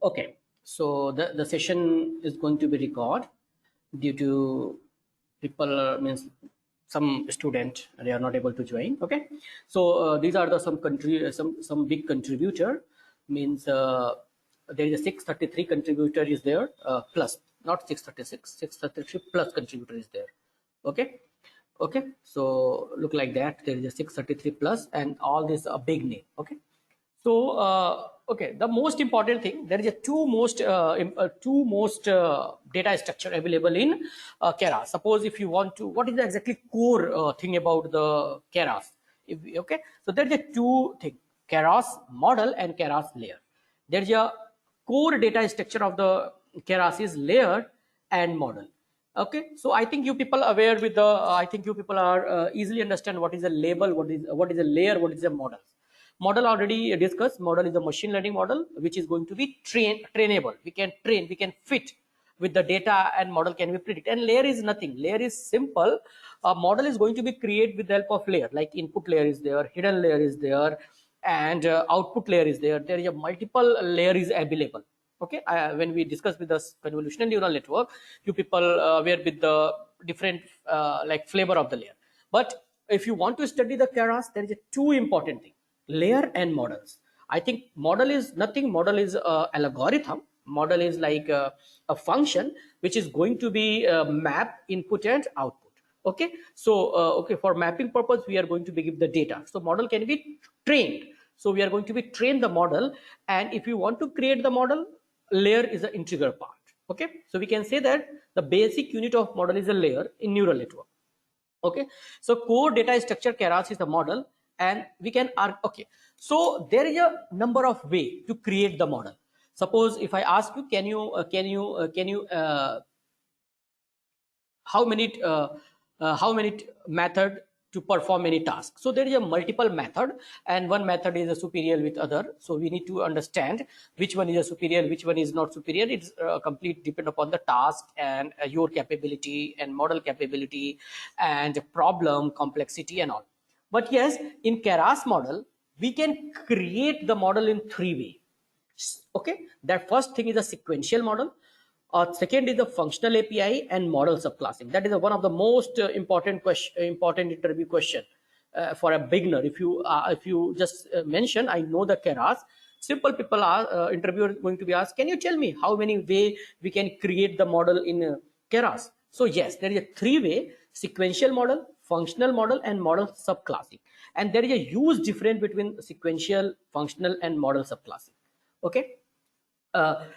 Okay, so the session is going to be recorded due to people means some student they are not able to join. Okay, so these are the some country some big contributor means there is a 633 contributor is there plus not 636 633 plus contributor is there. Okay, okay, so look like that there is a 633 plus and all this a big name. Okay, so okay, the most important thing there is a two most data structure available in Keras. Suppose if you want to, what is the exactly core thing about the Keras? Okay, so there is a two thing: Keras model and Keras layer. There is a core data structure of the Keras is layer and model. Okay, so I think you people are aware with the I think you people are easily understand what is a label, what is a layer, what is a model. Model already discussed. Model is a machine learning model which is going to be trainable. We can train, we can fit with the data, and model can be predict. And layer is nothing, layer is simple. A model is going to be created with the help of layer, like input layer is there, hidden layer is there, and output layer is there. There is a multiple layer is available. Okay, when we discuss with the convolutional neural network, you people were with the different like flavor of the layer. But if you want to study the Keras, there is a two important thing: layer and models. I think model is nothing. Model is algorithm. Model is like a function which is going to be map input and output. Okay, so okay, for mapping purpose we are going to be give the data, so model can be trained. So we are going to be train the model, and if you want to create the model, layer is an integral part. Okay, so we can say that the basic unit of model is a layer in neural network. Okay, so core data structure Keras is the model, and we can okay, so there is a number of way to create the model. Suppose if I ask you, can you how many method to perform any task. So there is a multiple method, and one method is a superior with other, so we need to understand which one is a superior, which one is not superior. It's complete depend upon the task and your capability and model capability and problem complexity and all. But yes, in Keras model we can create the model in three ways. Okay, that first thing is a sequential model. Second is the functional API and model subclassing. That is one of the most important important interview question for a beginner. If you just mention, I know the Keras, simple people are interviewer going to be asked, can you tell me how many way we can create the model in Keras? So yes, there is a three-way: sequential model, functional model, and model subclassing. And there is a huge difference between sequential, functional, and model subclassing. Okay,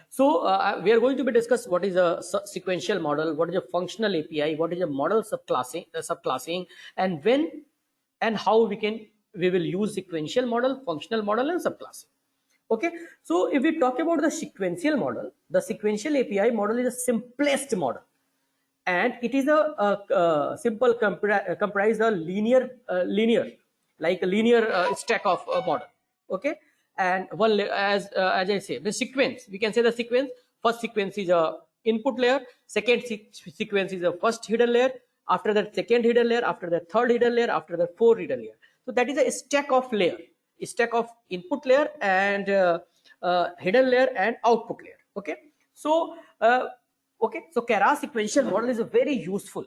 so we are going to be discuss what is a sequential model, what is a functional API, what is a model subclassing, and when and how we will use sequential model, functional model, and subclassing. Okay, so if we talk about the sequential model, the sequential API model is the simplest model, and it is a simple comprise a linear like a linear stack of a model. Okay, and one as I say, the sequence, we can say the sequence: first sequence is a input layer, second sequence is a first hidden layer, after that second hidden layer, after that third hidden layer, after that fourth hidden layer. So that is a stack of layer, a stack of input layer and hidden layer and output layer. Okay, so okay, so Keras sequential model is very useful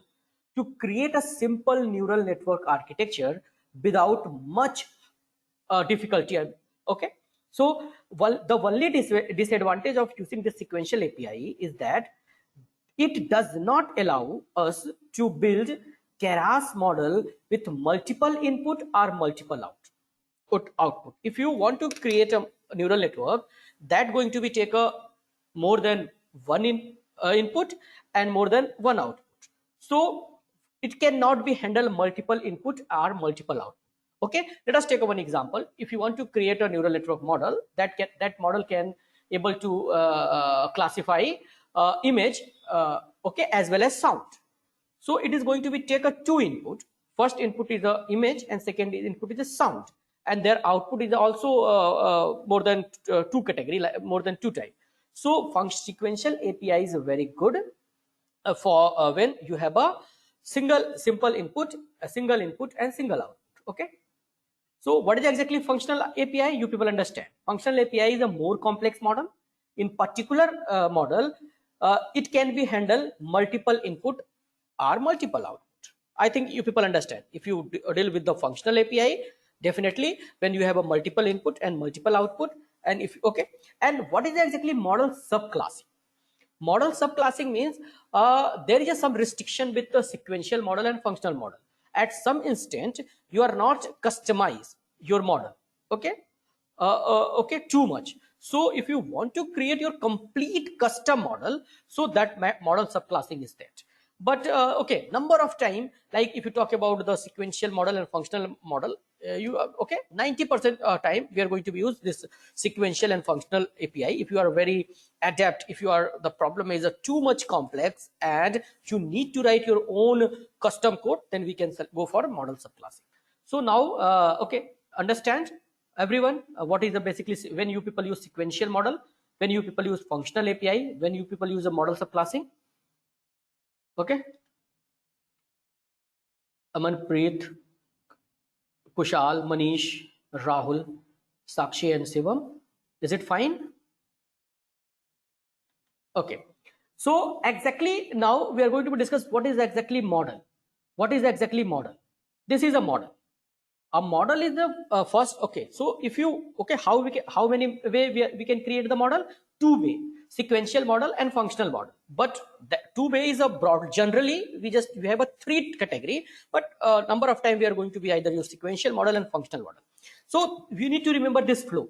to create a simple neural network architecture without much difficulty. Okay, so the only disadvantage of using the sequential API is that it does not allow us to build Keras model with multiple input or multiple output. If you want to create a neural network, that going to be take a more than one input and more than one output. So it cannot be handle multiple input or multiple output. Okay, let us take one example. If you want to create a neural network model, that model can able to classify image, okay, as well as sound. So it is going to be take a two input. First input is the image and second input is the sound, and their output is also more than two category, like more than two type. So sequential API is very good for when you have a simple input, a single input and single output. Okay, so what is exactly functional API? You people understand. Functional API is a more complex model, In particular model, it can be handle multiple input or multiple output. I think you people understand. If you deal with the functional API, definitely when you have a multiple input and multiple output, and if okay, and what is exactly model subclassing? Model subclassing means there is some restriction with the sequential model and functional model. At some instant, you are not customize your model. Okay, okay, too much. So if you want to create your complete custom model, so that model subclassing is that. But okay, number of time, like if you talk about the sequential model and functional model, you okay, 90% time we are going to use this sequential and functional API. If you are very adept, if you are, the problem is too much complex and you need to write your own custom code, then we can go for model subclassing. So now okay, understand everyone what is the basically when you people use sequential model, when you people use functional API, when you people use a model subclassing. Okay, Amanpreet, Kushal, Manish, Rahul, Sakshi and Shivam. Is it fine? Okay. So exactly now we are going to discuss what is exactly model. What is exactly model? This is a model. A model is the first. Okay. So if you okay, how many way we can create the model? Two way: sequential model and functional model. But the two way is a broad. Generally, we have a three category. But number of time we are going to be either use sequential model and functional model. So you need to remember this flow.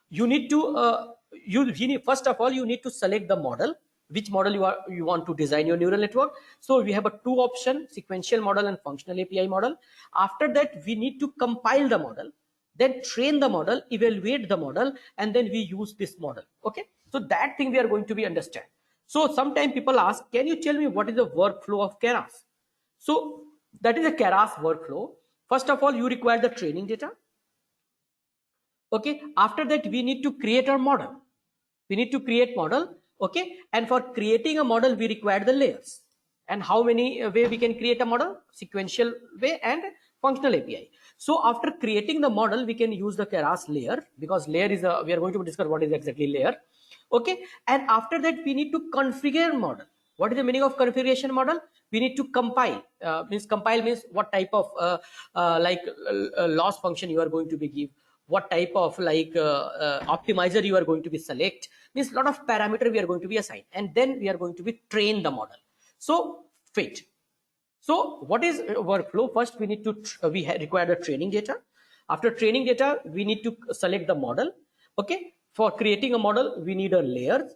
You need to you need, first of all you need to select the model, which model you want to design your neural network. So we have a two option: sequential model and functional API model. After that we need to compile the model, then train the model, evaluate the model, and then we use this model. Okay, so that thing we are going to be understand. So sometimes people ask, can you tell me what is the workflow of Keras? So that is a Keras workflow. First of all, you require the training data. Okay, after that we need to create our model. We need to create model. Okay, and for creating a model we require the layers. And how many way we can create a model? Sequential way and functional API. So after creating the model we can use the Keras layer, because layer is a, we are going to discuss what is exactly layer. Okay, and after that we need to configure model. What is the meaning of configuration model? We need to compile. Means compile means what type of loss function you are going to be give, what type of optimizer you are going to be select. Means a lot of parameter we are going to be assigned, and then we are going to be train the model. So fit. So what is workflow? First we need to require the training data. After training data we need to select the model. Okay, for creating a model we need a layer.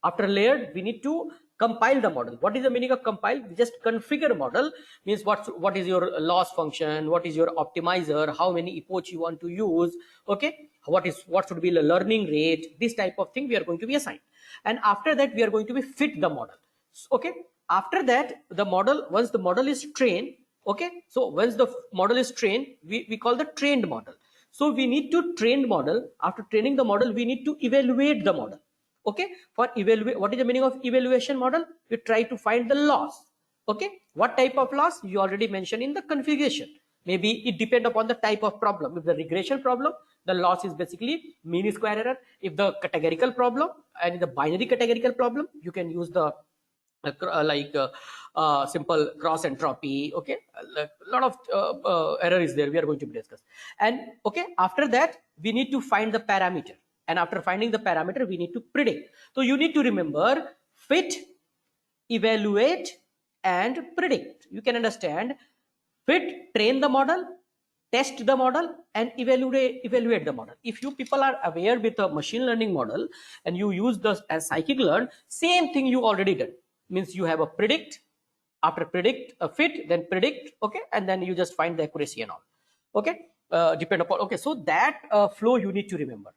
After layer we need to compile the model. What is the meaning of compile? We just configure model. Means what is your loss function, what is your optimizer, how many epoch you want to use. Okay, what should be the learning rate, this type of thing we are going to be assigned. And after that we are going to be fit the model. Okay, after that the model, once the model is trained, okay, so once the model is trained we call the trained model. So we need to train model. After training the model we need to evaluate the model. Okay, for evaluate, what is the meaning of evaluation model? We try to find the loss. Okay, what type of loss? You already mentioned in the configuration. Maybe it depend upon the type of problem. If the regression problem, the loss is basically mean square error. If the categorical problem and the binary categorical problem, you can use the simple cross entropy. Okay, a lot of error is there, we are going to be discussed. And okay, after that we need to find the parameter, and after finding the parameter we need to predict. So you need to remember fit, evaluate and predict. You can understand: fit, train the model, test the model, and evaluate the model. If you people are aware with a machine learning model and you use the as scikit-learn, same thing you already did. Means you have a predict, after predict a fit, then predict. Okay, and then you just find the accuracy and all. Okay, depend upon. Okay, so that flow you need to remember.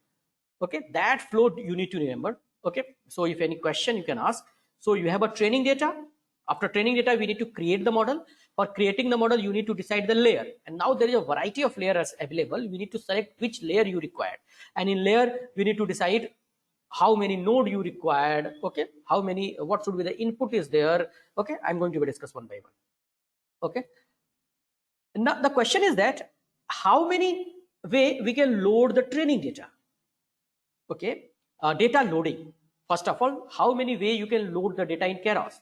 Okay, that flow you need to remember. Okay, so if any question you can ask. So you have a training data. After training data we need to create the model. For creating the model you need to decide the layer, and now there is a variety of layers available. We need to select which layer you require, and in layer we need to decide how many node you required. Okay, how many, what should be the input is there. Okay, I'm going to be discuss one by one. Okay, now the question is that how many way we can load the training data. Okay, data loading. First of all, how many way you can load the data in Keras?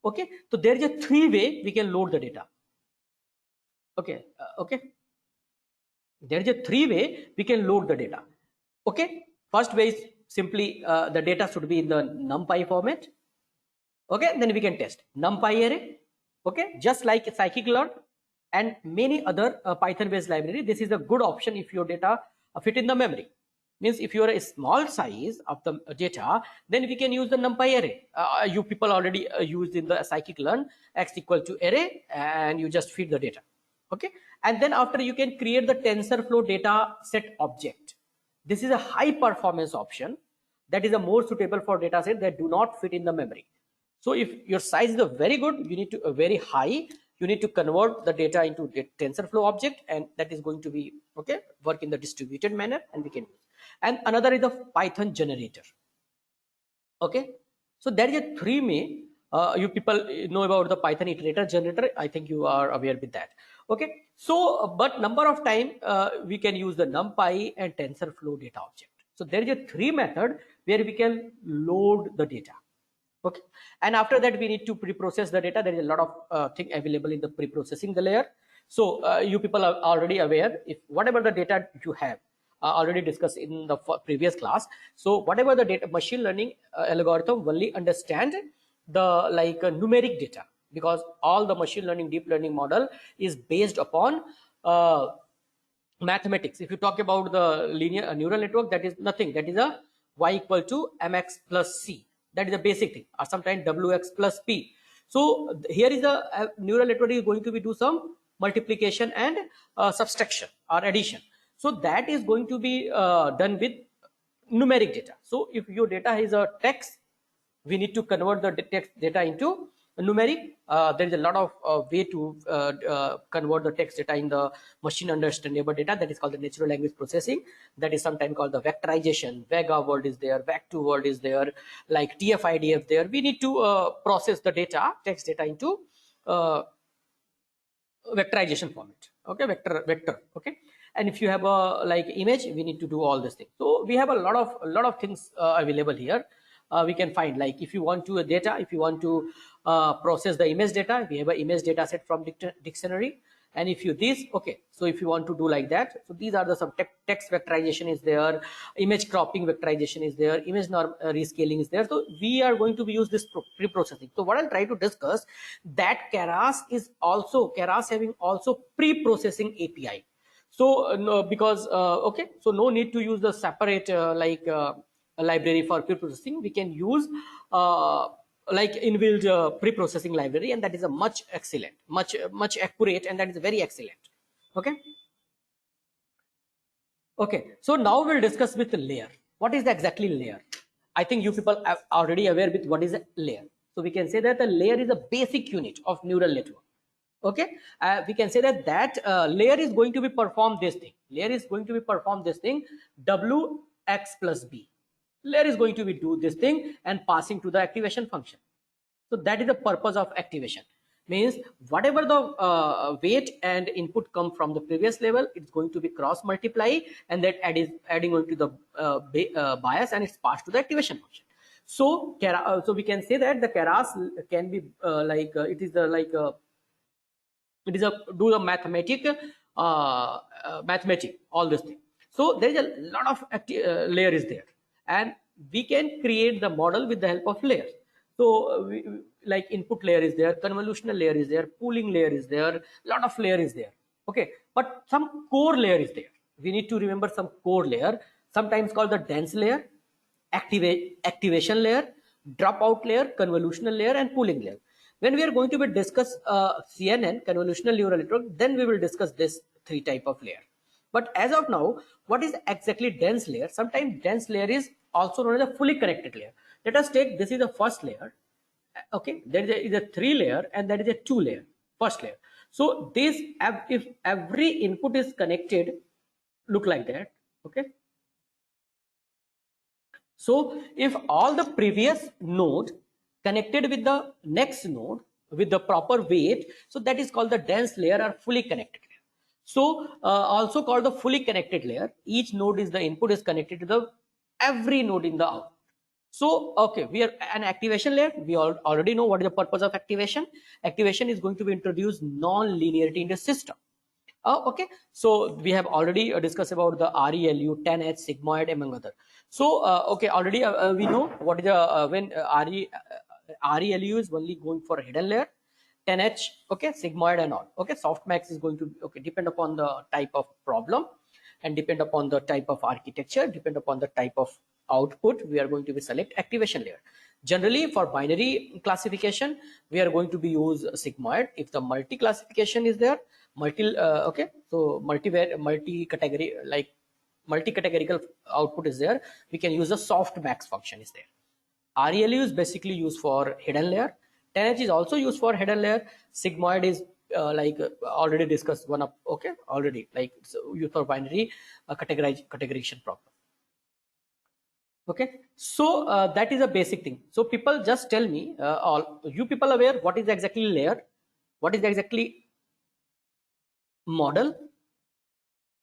Okay, so there is a 3 way we can load the data. Okay, there is a 3 way we can load the data. Okay, first way is simply the data should be in the NumPy format. Okay, then we can test NumPy array. Okay, just like scikit-learn and many other Python based library, this is a good option if your data fit in the memory. Means if you are a small size of the data, then we can use the NumPy array. You people already used in the scikit-learn x equal to array, and you just feed the data. Okay, and then after you can create the TensorFlow data set object. This is a high performance option that is a more suitable for data set that do not fit in the memory. So if your size is very good, you need to very high, you need to convert the data into the TensorFlow object, and that is going to be okay, work in the distributed manner, and we can use. And another is the Python generator. Okay, so there is a 3 way. You people know about the Python iterator generator. I think you are aware with that. Okay, so but number of time we can use the NumPy and TensorFlow data object. So there is a 3 method where we can load the data. Okay, and after that we need to pre-process the data. There is a lot of thing available in the pre-processing the layer. So you people are already aware, if whatever the data you have already discussed in the previous class. So whatever the data, machine learning algorithm only understand the numeric data, because all the machine learning deep learning model is based upon mathematics. If you talk about the linear neural network, that is nothing, that is a y equal to mx plus c. That is a basic thing, or sometimes wx plus p. So here is a neural network is going to be do some multiplication and subtraction or addition. So that is going to be done with numeric data. So if your data is a text, we need to convert the text data into numeric. There is a lot of way to convert the text data in the machine understandable data. That is called the natural language processing. That is sometimes called the vectorization. Vega word is there, vec2 word is there, like TF-IDF there. We need to process the data, text data into vectorization format. Okay, vector. Okay, and if you have a image, we need to do all this thing. So we have a lot of things available here. We can find, like if you want to data, if you want to process the image data, we have an image data set from dictionary. And if you this, okay, so if you want to do like that, so these are the some text vectorization is there, image cropping vectorization is there, image norm rescaling is there. So we are going to be use this pre-processing. So what I'll try to discuss, that Keras having also pre-processing API. So no, because okay, so no need to use the separate library for pre-processing. We can use inbuilt pre-processing library, and that is a much excellent, much accurate, and that is very excellent. Okay, so now we'll discuss with the layer. What is the exactly layer? I think you people are already aware with what is a layer. So we can say that the layer is a basic unit of neural network. Okay, we can say that layer is going to be perform this thing. Layer is going to be perform this thing, wx plus b. Layer is going to be do this thing and passing to the activation function. So that is the purpose of activation. Means whatever the weight and input come from the previous level, it's going to be cross multiply, and that adding on to the bias, and it's passed to the activation function. So so we can say that the Keras can be it is do the mathematic all this thing. So there is a lot of layer is there, and we can create the model with the help of layers. So like input layer is there, convolutional layer is there, pooling layer is there, lot of layer is there. Okay, but some core layer is there. We need to remember some core layer, sometimes called the dense layer, activation layer, dropout layer, convolutional layer, and pooling layer. When we are going to be discuss CNN, convolutional neural network, then we will discuss this 3 type of layer. But as of now, what is exactly dense layer? Sometimes dense layer is also known as a fully connected layer. Let us take, this is the first layer. Okay, there is a 3 layer, and that is a 2 layer, first layer. So this, if every input is connected, look like that. Okay, so if all the previous node connected with the next node with the proper weight, so that is called the dense layer or fully connected layer. So also called the fully connected layer. Each node is the input is connected to the every node in the output. So, okay, we are an activation layer. We already know what is the purpose of activation. Activation is going to be introduce non-linearity in the system. Okay, so we have already discussed about the ReLU, 10H, sigmoid, among other. So, okay, already we know what is the when ReLU is only going for a hidden layer, 10H, okay, sigmoid and all. Okay, softmax is going to okay depend upon the type of problem and depend upon the type of architecture, depend upon the type of output. We are going to be select activation layer. Generally, for binary classification, we are going to be use sigmoid. If the multi classification is there, okay, so multi category like multi categorical output is there, we can use a softmax function is there. ReLU is basically used for hidden layer. 10H is also used for hidden layer. Sigmoid is already discussed one up. Okay, already like so used for binary categorization problem. Okay, so that is a basic thing. So people just tell me, all you people aware what is exactly layer, what is exactly model.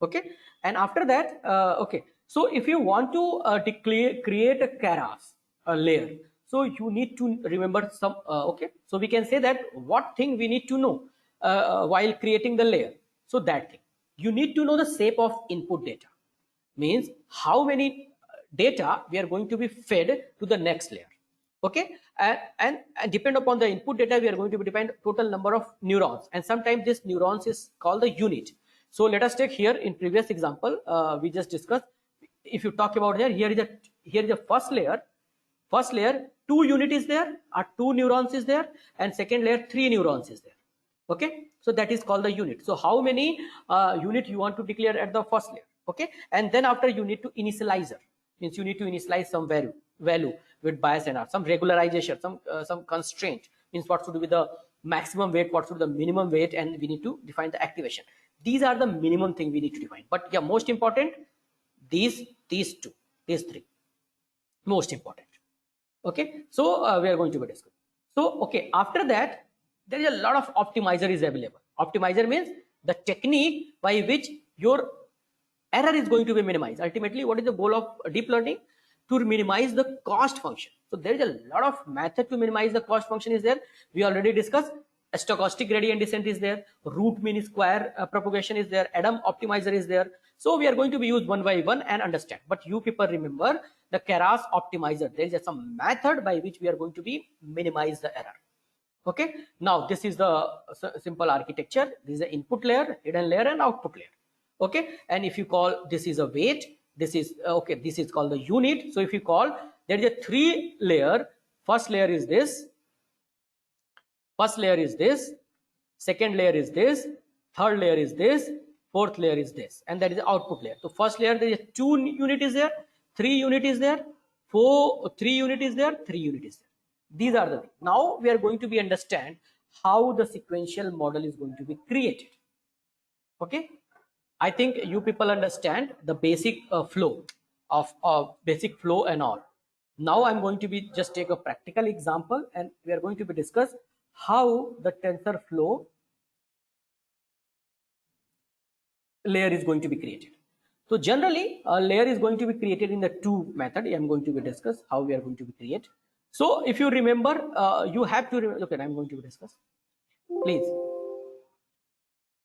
Okay, and after that, okay, so if you want to create a Keras, a layer, so you need to remember some, okay, so we can say that what thing we need to know while creating the layer. So that thing, you need to know the shape of input data, means how many data we are going to be fed to the next layer. Okay, and depend upon the input data, we are going to be define total number of neurons, and sometimes this neurons is called the unit. So let us take here in previous example, we just discussed. If you talk about here is a first layer. First layer, 2 unit is there, or 2 neurons is there, and second layer, 3 neurons is there. Okay, so that is called the unit. So how many unit you want to declare at the first layer? Okay, and then after you need to initializer, means you need to initialize some value with bias and some regularization, some constraint, means what should be the maximum weight, what should be the minimum weight, and we need to define the activation. These are the minimum thing we need to define. But yeah, most important, these two, these three, most important. Okay, so we are going to be discussing. So okay, after that there is a lot of optimizer is available. Optimizer means the technique by which your error is going to be minimized. Ultimately, what is the goal of deep learning? To minimize the cost function. So there is a lot of method to minimize the cost function is there. We already discussed. A stochastic gradient descent is there, root mean square propagation is there, Adam optimizer is there. So we are going to be used one by one and understand. But you people remember the Keras optimizer. There is some method by which we are going to be minimize the error. Okay, now this is the simple architecture. This is the input layer, hidden layer, and output layer. Okay, and if you call this is a weight, this is okay, this is called the unit. So if you call, there is a 3 layer. First layer is this, first layer is this, second layer is this, third layer is this, fourth layer is this, and that is the output layer. So first layer there is 2 unit is there, 3 unit is there, 3 unit is there, 3 unit is there. These are the things. Now we are going to be understand how the sequential model is going to be created. Okay, I think you people understand the basic flow of basic flow and all. Now I'm going to be just take a practical example, and we are going to be discuss how the TensorFlow layer is going to be created. So generally, a layer is going to be created in the 2 method. I'm going to be discuss how we are going to be create. So if you remember, you have to remember. Okay, I'm going to discuss. Please.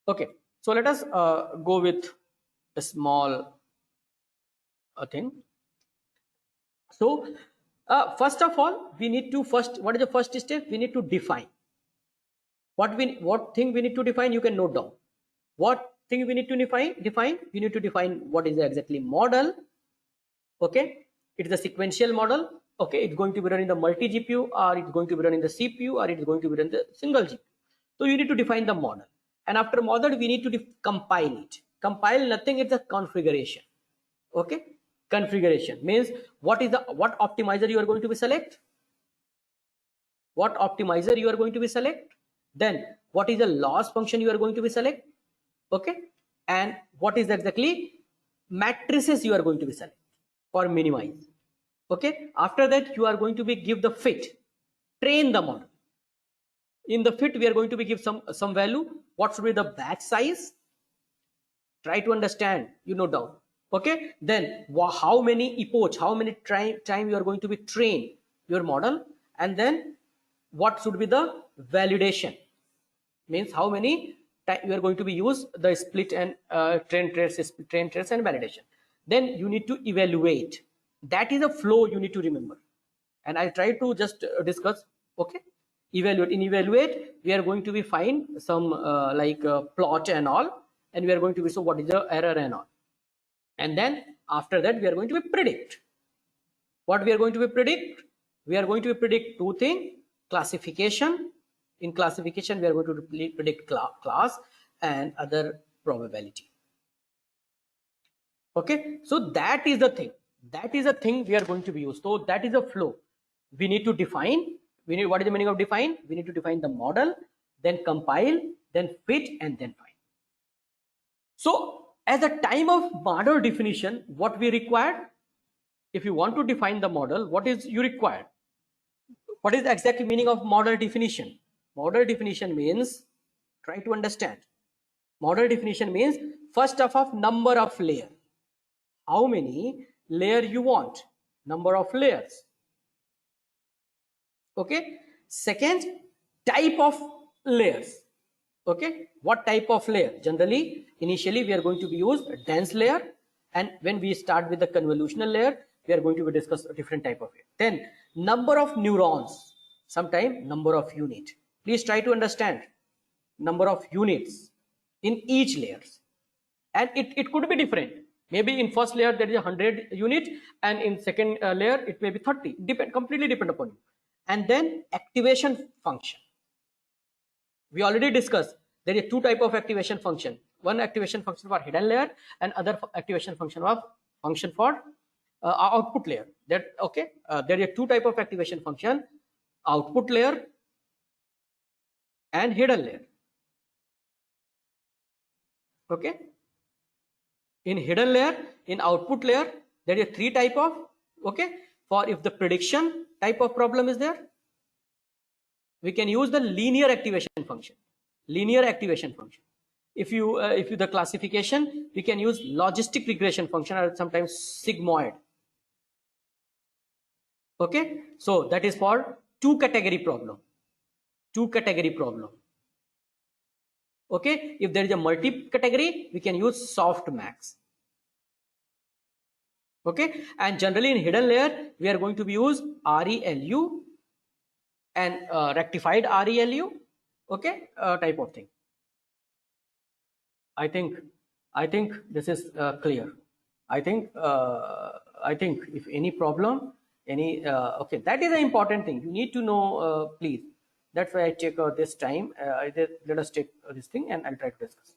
Okay, so let us go with a small thing. So first of all, we need to first. What is the first step? We need to define. What thing we need to define? You can note down. What thing we need to define? We need to define what is the exactly model. Okay, it is a sequential model. Okay, it's going to be run in the multi GPU, or it's going to be run in the CPU, or it's going to be run in the single GPU. So you need to define the model, and after model we need to compile it. Compile nothing, it's a configuration. Okay, configuration means what optimizer you are going to be select, what optimizer you are going to be select, then what is the loss function you are going to be select. Okay, and what is exactly matrices you are going to be select for minimize. Okay, after that you are going to be give the fit, train the model. In the fit we are going to be give some value. What should be the batch size? Try to understand, you note down. Okay, then how many epoch, how many time you are going to be train your model, and then what should be the validation, means how many time you are going to be use the split and train trace and validation. Then you need to evaluate. That is a flow you need to remember, and I try to just discuss. Okay, evaluate. In evaluate we are going to be find some plot and all, and we are going to be, so what is the error and all, and then after that we are going to be predict. What we are going to be predict? We are going to predict two things: classification. In classification we are going to predict class and other probability. Okay, so that is the thing, that is a thing we are going to be used. So that is a flow we need to define. We need, what is the meaning of define? We need to define the model, then compile, then fit, and then find. So as a time of model definition, what we require, if you want to define the model, what is you require? What is the exact meaning of model definition? Model definition means, try to understand. Model definition means, first of all, number of layer. How many layer you want? Number of layers. Okay. Second, type of layers. Okay. What type of layer? Generally, initially we are going to be use a dense layer, and when we start with the convolutional layer, we are going to be discuss a different type of layer. Then number of neurons, sometime number of unit. Please try to understand number of units in each layers, and it could be different. Maybe in first layer there is 100 unit, and in second layer it may be 30. Completely depend upon you. And then activation function. We already discussed there is two type of activation function. One activation function for hidden layer, and other activation function for output layer. That okay, there are two type of activation function: output layer and hidden layer. Okay, in hidden layer, in output layer, there are three type of. Okay, for if the prediction type of problem is there, we can use the linear activation function. Linear activation function. If you the classification, we can use logistic regression function, or sometimes sigmoid. Okay, so that is for two category problem. Two category problem. Okay, if there is a multi category, we can use softmax. Okay, and generally in hidden layer we are going to be use ReLU and rectified ReLU. Okay, type of thing. I think this is clear. I think if any problem, any okay, that is an important thing you need to know. Please, that's why I take this time. Let us take this thing, and I'll try to discuss.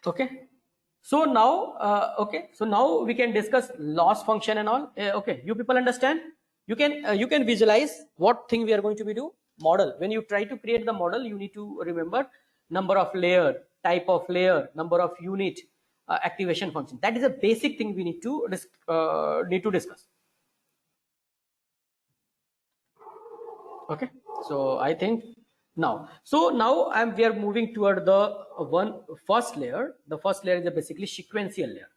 Okay, so now okay, so now we can discuss loss function and all. Okay, you people understand? You can visualize what thing we are going to be do. Model, when you try to create the model, you need to remember number of layer, type of layer, number of unit, activation function. That is a basic thing we need to discuss. Okay, so I think now, we are moving toward the first layer. The first layer is basically sequential layer.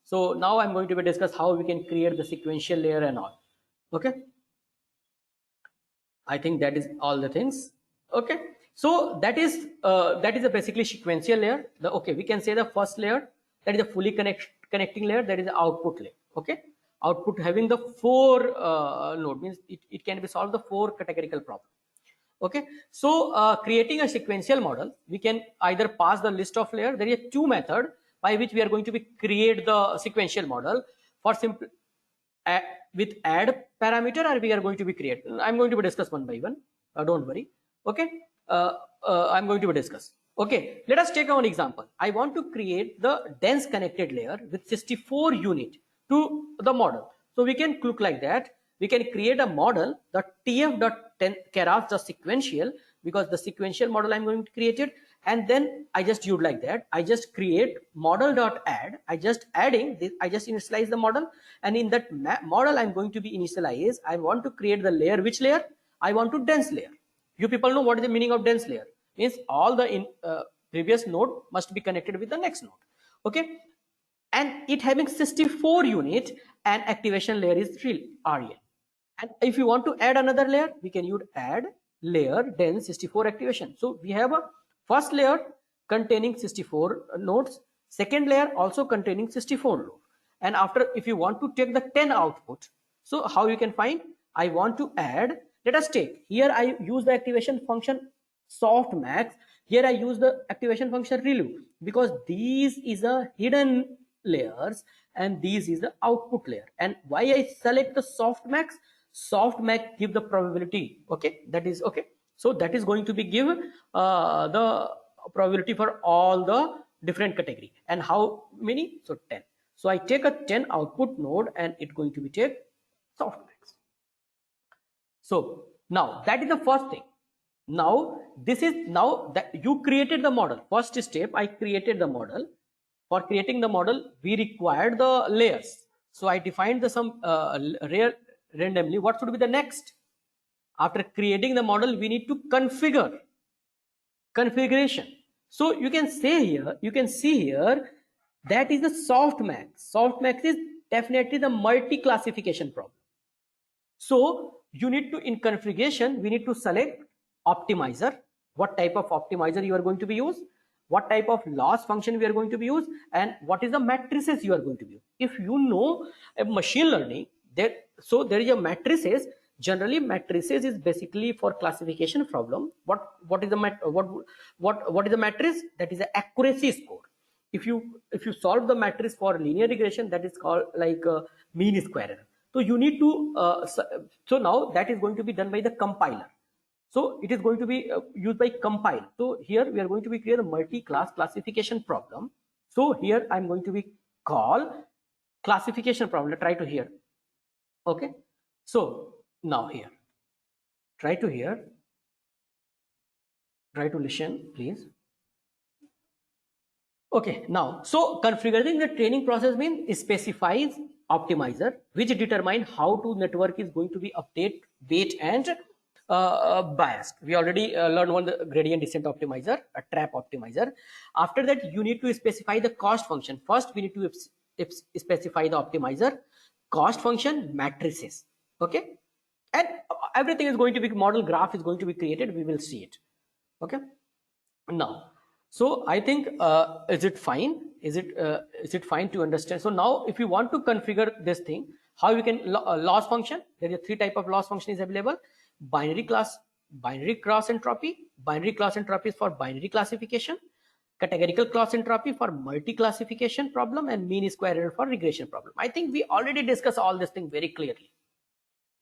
So now I'm going to be discuss how we can create the sequential layer and all. Okay, I think that is all the things. Okay, so that is a basically sequential layer. Okay, we can say the first layer, that is a fully connecting layer, that is the output layer. Okay, output having the four node, means it can be solved the four categorical problem. Okay, so creating a sequential model, we can either pass the list of layer. There is two method by which we are going to be create the sequential model. For simple with add parameter, or we are going to be create. I'm going to be discuss one by one. Don't worry. Okay, I'm going to be discuss. Okay, let us take one example. I want to create the dense connected layer with 64 unit to the model. So we can look like that. We can create a model, the tf.keras the sequential, because the sequential model I'm going to create it, and then I just use like that. I just create model.add. I just adding this. I just initialize the model, and in that model I'm going to be initialize. I want to create the layer. Which layer? I want to dense layer. You people know what is the meaning of dense layer? Means all the previous node must be connected with the next node. Okay, and it having 64 unit, and activation layer is REL. And if you want to add another layer, we can use add layer then 64 activation. So we have a first layer containing 64 nodes, second layer also containing 64 nodes. And after, if you want to take the 10 output, so how you can find? I want to add, let us take here, I use the activation function softmax. Here I use the activation function ReLU, because these is a hidden layers and these is the output layer. And why I select the softmax? Softmax give the probability. Okay, that is okay. So that is going to be give the probability for all the different category. And how many? So 10. So I take a 10 output node and it going to be take softmax. So now that is the first thing. Now this is, now that you created the model, first step I created the model. For creating the model we required the layers. So I defined the some randomly what should be the next. After creating the model we need to configure configuration. So you can say here, you can see here, that is the softmax. Softmax is definitely the multi-classification problem. So you need to, in configuration, we need to select optimizer, what type of optimizer you are going to be use, what type of loss function we are going to be use, and what is the matrices you are going to use. If you know a machine learning, there, so there is a matrices. Generally matrices is basically for classification problem. What is the what is the matrix? That is the accuracy score. If you solve the matrix for linear regression, that is called like mean square error. So you need to so now that is going to be done by the compiler. So it is going to be used by compile. So here we are going to be create a multi-class classification problem. So here I'm going to be call classification problem. Try to hear. Okay. So now here, try to hear, try to listen, please. Okay, now, so configuring the training process means specifies optimizer, which determine how to network is going to be update, weight, and biased. We already learned one, the gradient descent optimizer, a trap optimizer. After that, you need to specify the cost function. First, we need to specify the optimizer, cost function, matrices. Okay, and everything is going to be, model graph is going to be created. We will see it. Okay, now. So I think is it fine? Is it fine to understand? So now if you want to configure this thing, how you can loss function? There are three type of loss function is available: binary cross entropy. Binary cross entropy is for binary classification. Categorical cross entropy for multi classification problem, and mean square error for regression problem. I think we already discussed all this thing very clearly,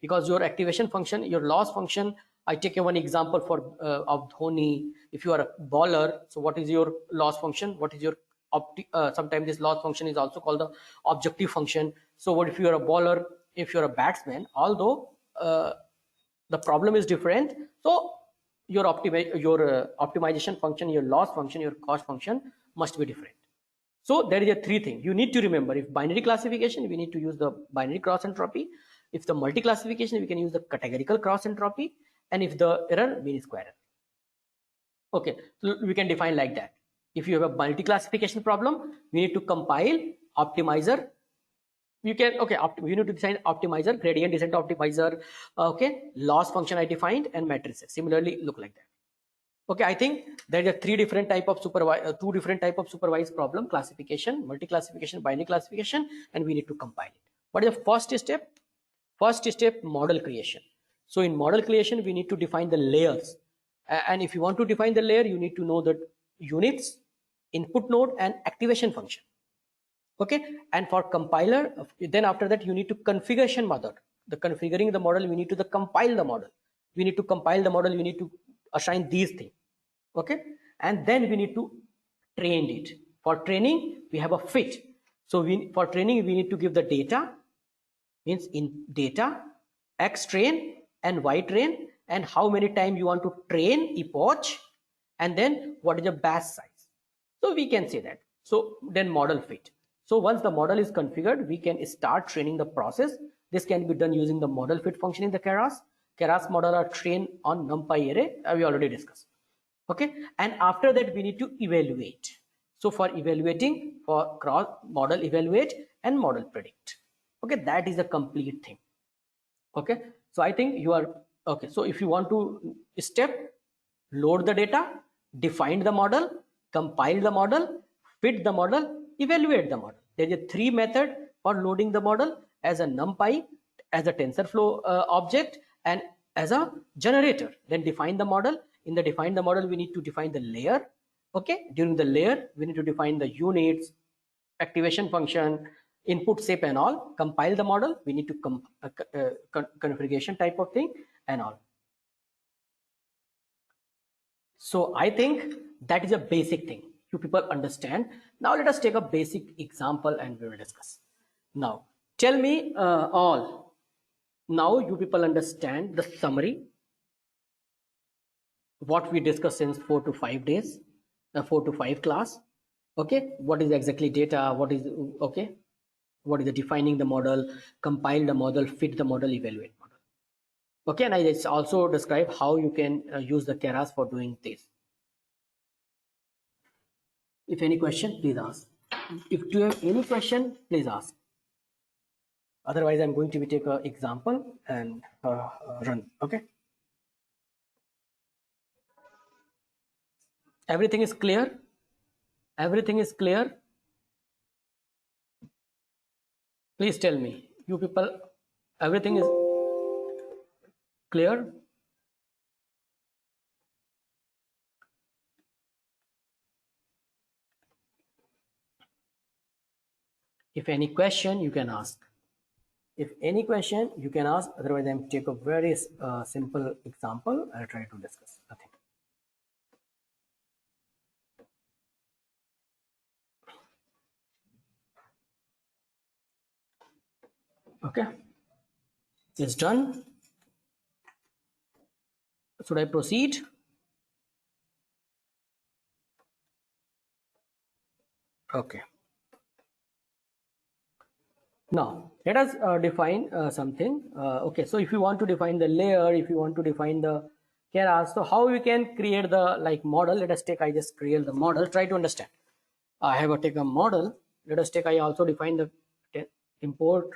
because your activation function, your loss function. I take one example for of Dhoni. If you are a bowler, so what is your loss function? What is your sometimes this loss function is also called the objective function. So what if you are a bowler? If you are a batsman, although the problem is different, so your optimization function, your loss function, your cost function must be different. So there is a three things you need to remember. If binary classification, we need to use the binary cross entropy. If the multi classification, we can use the categorical cross entropy. And if the error, mean square error. Okay, so we can define like that. If you have a multi classification problem, we need to compile optimizer. You can, okay, you need to define optimizer, gradient descent optimizer. Okay, loss function I defined, and matrices similarly look like that. Okay, I think there are two different type of supervised problem: classification, multi classification, binary classification, and we need to compile it. What is the first step? First step, model creation. So in model creation, we need to define the layers. And if you want to define the layer, you need to know the units, input node, and activation function. Okay, and for compiler, then after that, you need to configuration method. The configuring the model, we need to compile the model. We need to compile the model, you need to assign these things. Okay, and then we need to train it. For training, we have a fit. So for training, we need to give the data, means in data, X train and Y train, and how many times you want to train epoch, and then what is the batch size. So we can say that. So then model fit. So once the model is configured, we can start training the process. This can be done using the model fit function in the Keras. Keras model are trained on NumPy array. We already discussed. Okay, and after that we need to evaluate. So for evaluating, for cross model evaluate and model predict. Okay, that is the complete thing. Okay, so I think you are okay. So if you want to step, load the data, define the model, compile the model, fit the model, evaluate the model. There is a three method for loading the model: as a NumPy, as a TensorFlow object, and as a generator. Then define the model. In the define the model, we need to define the layer. Okay, during the layer, we need to define the units, activation function, input SIP and all, compile the model. We need to configuration type of thing and all. So I think that is a basic thing you people understand. Now let us take a basic example and we will discuss. Now tell me all. Now you people understand the summary, what we discussed since 4 to 5 days, 4 to 5 class. Okay, what is exactly data? What is okay? What is the defining the model, compile the model, fit the model, evaluate model. Okay, and I just also describe how you can use the Keras for doing this. If any question, please ask. If you have any question, please ask. Otherwise, I'm going to take an example and run. Okay. Everything is clear. Everything is clear. Please tell me, you people, everything is clear. If any question, you can ask. If any question, you can ask. Otherwise, I'm take a very simple example. I'll try to discuss. Nothing. Okay. It's done. Should I proceed? Okay. Now let us define something. Okay, so if you want to define the layer, if you want to define the Keras, so how we can create the like model? Let us take, I just create the model. Try to understand. I have a take a model. Let us take, I also define the import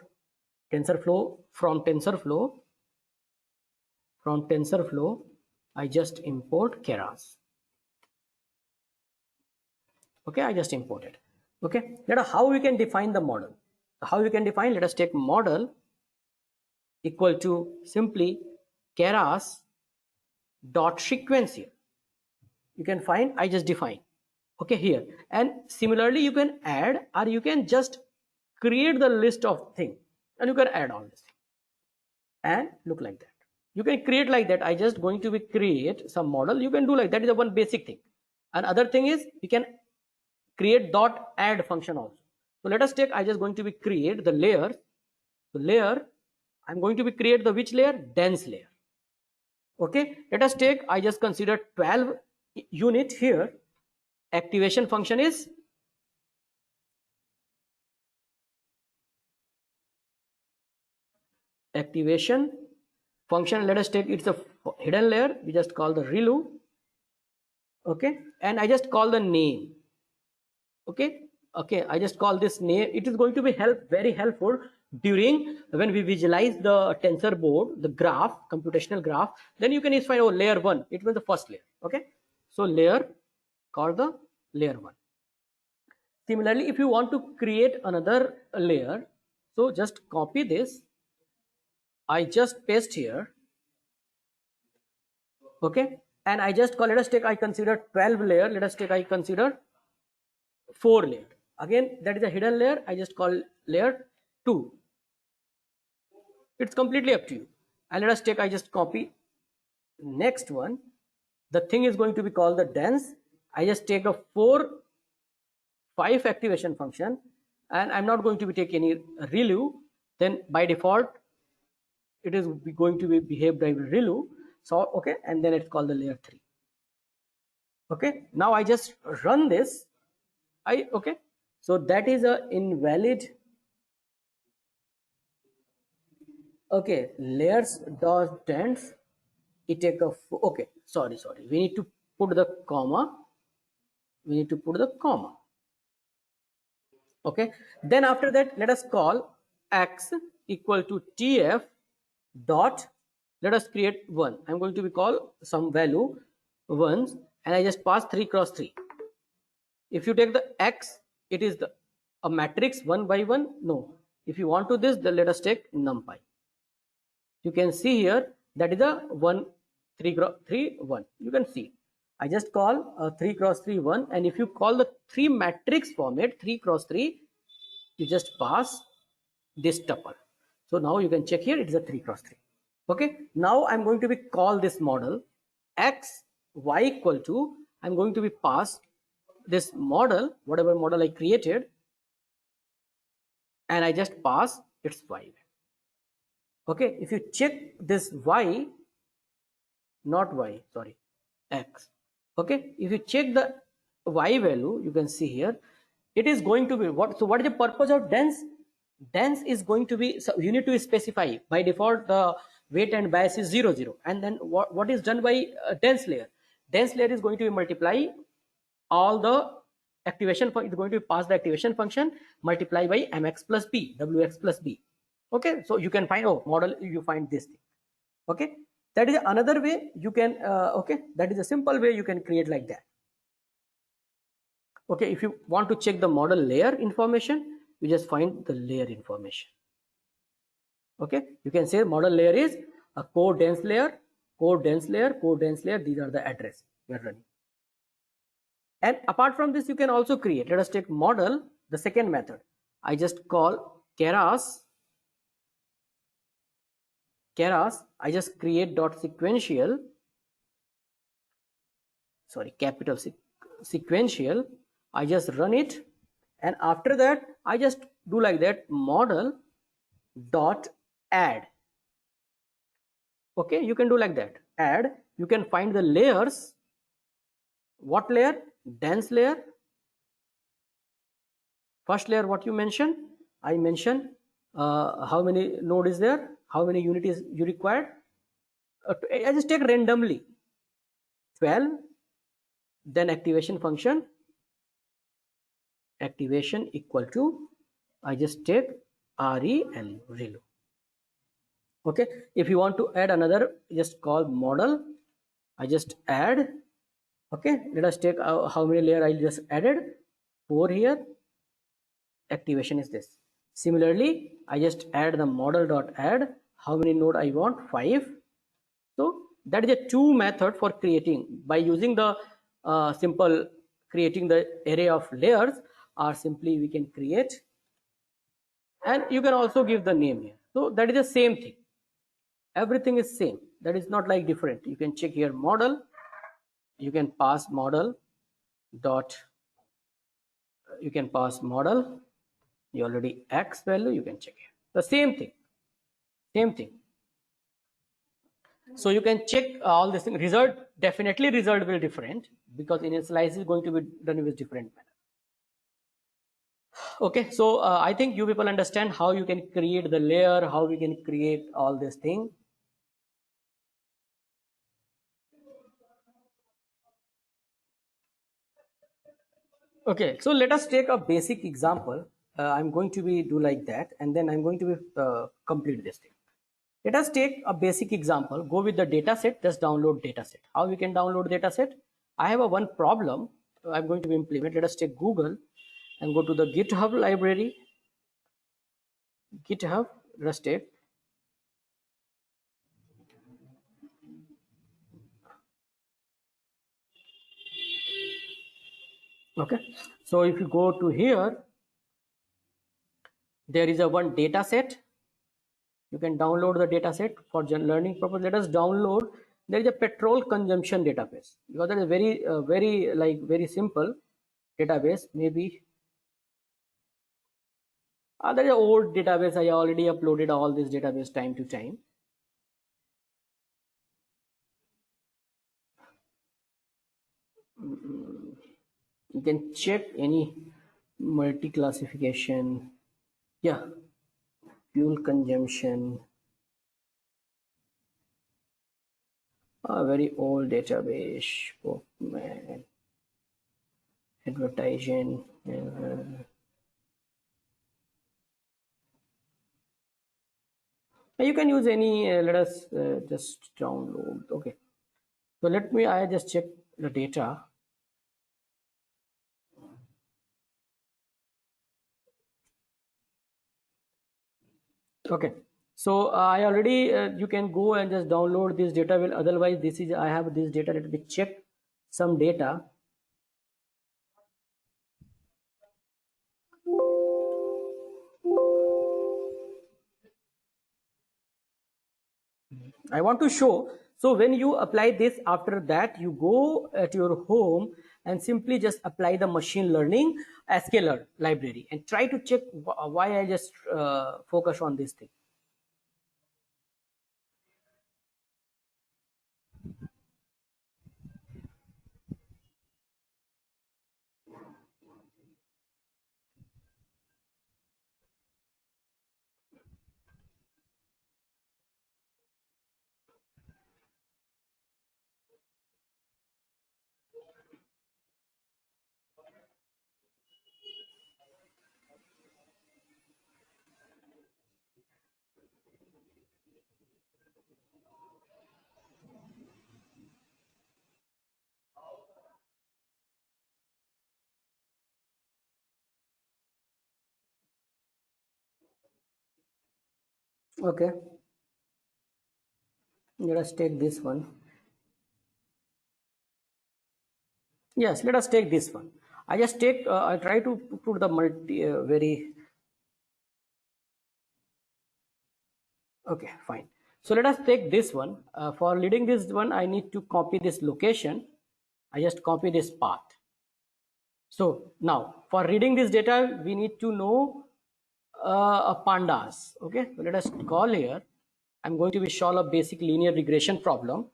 TensorFlow from TensorFlow. From TensorFlow, I just import Keras. Okay, I just imported. Okay, let us how we can define the model. How we can define? Let us take model equal to simply Keras dot sequential. You can find, I just define. Okay, here, and similarly you can add, or you can just create the list of things and you can add all this and look like that. You can create like that. I just going to be create some model. You can do like that is the one basic thing. And other thing is you can create dot add function also. So let us take, I just going to be create the layer. So layer, I'm going to be create the which layer? Dense layer. Okay, let us take, I just consider 12 unit here. Activation function is activation function. Let us take, it's a hidden layer. We just call the ReLU. Okay, and I just call the name. Okay, okay, I just call this name. It is going to be very helpful during when we visualize the tensor board, the graph, computational graph. Then you can find, oh, layer 1, it was the first layer. Okay, so layer called the layer 1. Similarly, if you want to create another layer, so just copy this, I just paste here. Okay, and I just call, let us take, I consider 12 layer. Let us take, I consider 4 layer. Again, that is a hidden layer. I just call layer 2. It's completely up to you. And let us take, I just copy next one. The thing is going to be called the dense. I just take a 5 activation function, and I'm not going to be take any ReLU. Then by default, it is going to be behaved by ReLU. So okay, and then it's called the layer 3. Okay, now I just run this. Okay, so that is a invalid. Okay, layers dot dense. It take a okay. Sorry. We need to put the comma. We need to put the comma. Okay, then after that, let us call x equal to tf dot, let us create one. I'm going to be call some value ones, and I just pass 3 cross 3. If you take the x, it is the a matrix 1 by 1. No, if you want to this, then let us take numpy. You can see here that is a 1 3 cross 3 1. You can see I just call 3 cross 3 1, and if you call the 3 matrix format 3 cross 3, you just pass this tuple. So now you can check here, it is a 3 cross 3. Okay, now I'm going to be call this model x y equal to, I'm going to be pass this model, whatever model I created, and I just pass its y. Okay, if you check this y, not y, sorry, x. Okay, if you check the y value, you can see here it is going to be what. So what is the purpose of dense? Dense is going to be, so you need to specify by default the weight and bias is 0 0, and then what is done by dense layer? Dense layer is going to be multiply all the activation function, is going to pass the activation function multiply by mx plus b, wx plus b. Okay, so you can find, oh, model, you find this thing. Okay, that is another way you can okay, that is a simple way you can create like that. Okay, if you want to check the model layer information, you just find the layer information. Okay, you can say model layer is a core dense layer, core dense layer, core dense layer. These are the address we are running. And apart from this, you can also create, let us take model, the second method. I just call keras, I just create dot sequential, sorry, capital sequential. I just run it, and after that I just do like that, model dot add. Okay, you can do like that, add. You can find the layers. What layer? Dense layer. First layer, what you mentioned? I mentioned how many node is there, how many unit is you required. I just take randomly 12, then activation function, activation equal to, I just take relu. Okay, if you want to add another, just call model, I just add. Okay, let us take how many layer I just added, 4 here, activation is this. Similarly, I just add the model dot add, how many node I want, 5. So that is a 2 method for creating by using the simple creating the array of layers, or simply we can create, and you can also give the name here. So that is the same thing, everything is same, that is not like different. You can check here model, you can pass model dot, you can pass model, you already x value, you can check here the same thing, same thing. So you can check all this thing. Result, definitely result will different because initialize is going to be done with different manner. Okay, so I think you people understand how you can create the layer, how we can create all this thing. Okay, so let us take a basic example. I'm going to be do like that, and then I'm going to be complete this thing. Let us take a basic example. Go with the data set, just download data set. How we can download data set? I have a one problem I'm going to implement. Let us take Google and go to the GitHub library. GitHub, let us take. Okay, so if you go to here, there is a one data set. You can download the data set for learning purpose. Let us download. There is a petrol consumption database, because that is very very simple database. Maybe there is an old database. I already uploaded all this database time to time. You can check any multi-classification. Yeah, fuel consumption. A very old database. Oh man. Advertising. You can use any, let us just download. Okay, so I just check the data. Okay, so I already, you can go and just download this data. Will otherwise this is, I have this data. Let me check some data. I want to show. So when you apply this, after that you go at your home and simply just apply the machine learning sklearn library and try to check why I just focus on this thing. Okay, let us take this one. Yes, let us take this one. I just take, I try to put the multi very, okay, fine. So let us take this one. For reading this one, I need to copy this location. I just copy this path. So now for reading this data, we need to know pandas. Okay, so let us call here. I'm going to be solve a basic linear regression problem.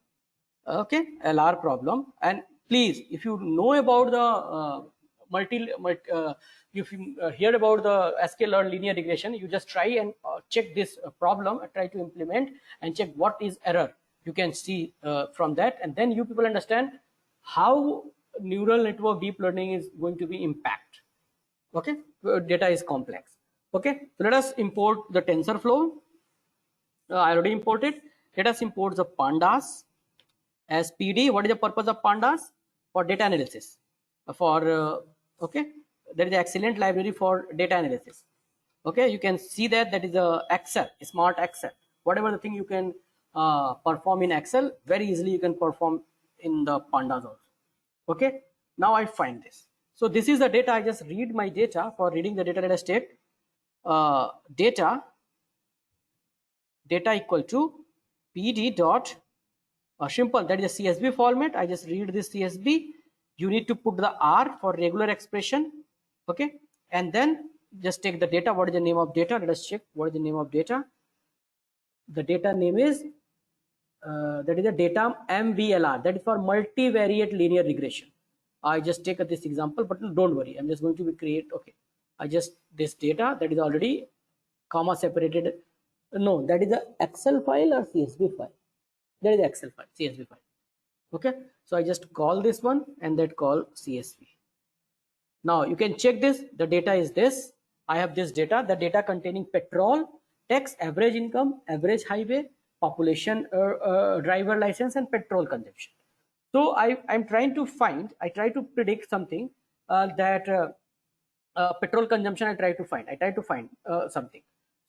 Okay, LR problem. And please, if you know about the if you hear about the sklearn linear regression, you just try and check this problem, try to implement and check what is error. You can see from that, and then you people understand how neural network deep learning is going to be impact. Okay, data is complex. Okay, so let us import the TensorFlow. I already imported. Let us import the pandas as PD. What is the purpose of pandas? For data analysis. For okay, there is an excellent library for data analysis. Okay, you can see that is a Excel, smart Excel. Whatever the thing you can perform in Excel, very easily you can perform in the pandas also. Okay, now I find this. So this is the data. I just read my data. For reading the data, let us take data equal to PD dot simple, that is a CSV format. I just read this CSV. You need to put the R for regular expression. Okay, and then just take the data. What is the name of data? Let us check what is the name of data. The data name is that is a data MVLR, that is for multivariate linear regression. I just take this example, but don't worry, I'm just going to create. Okay, I just this data that is already comma separated. No, that is a Excel file or CSV file. That is Excel file, CSV file. Okay, so I just call this one and that call CSV. Now you can check this. The data is this. I have this data, the data containing petrol, tax, average income, average highway, population, driver license, and petrol consumption. So I'm trying to find, I try to predict something that petrol consumption. I try to find something.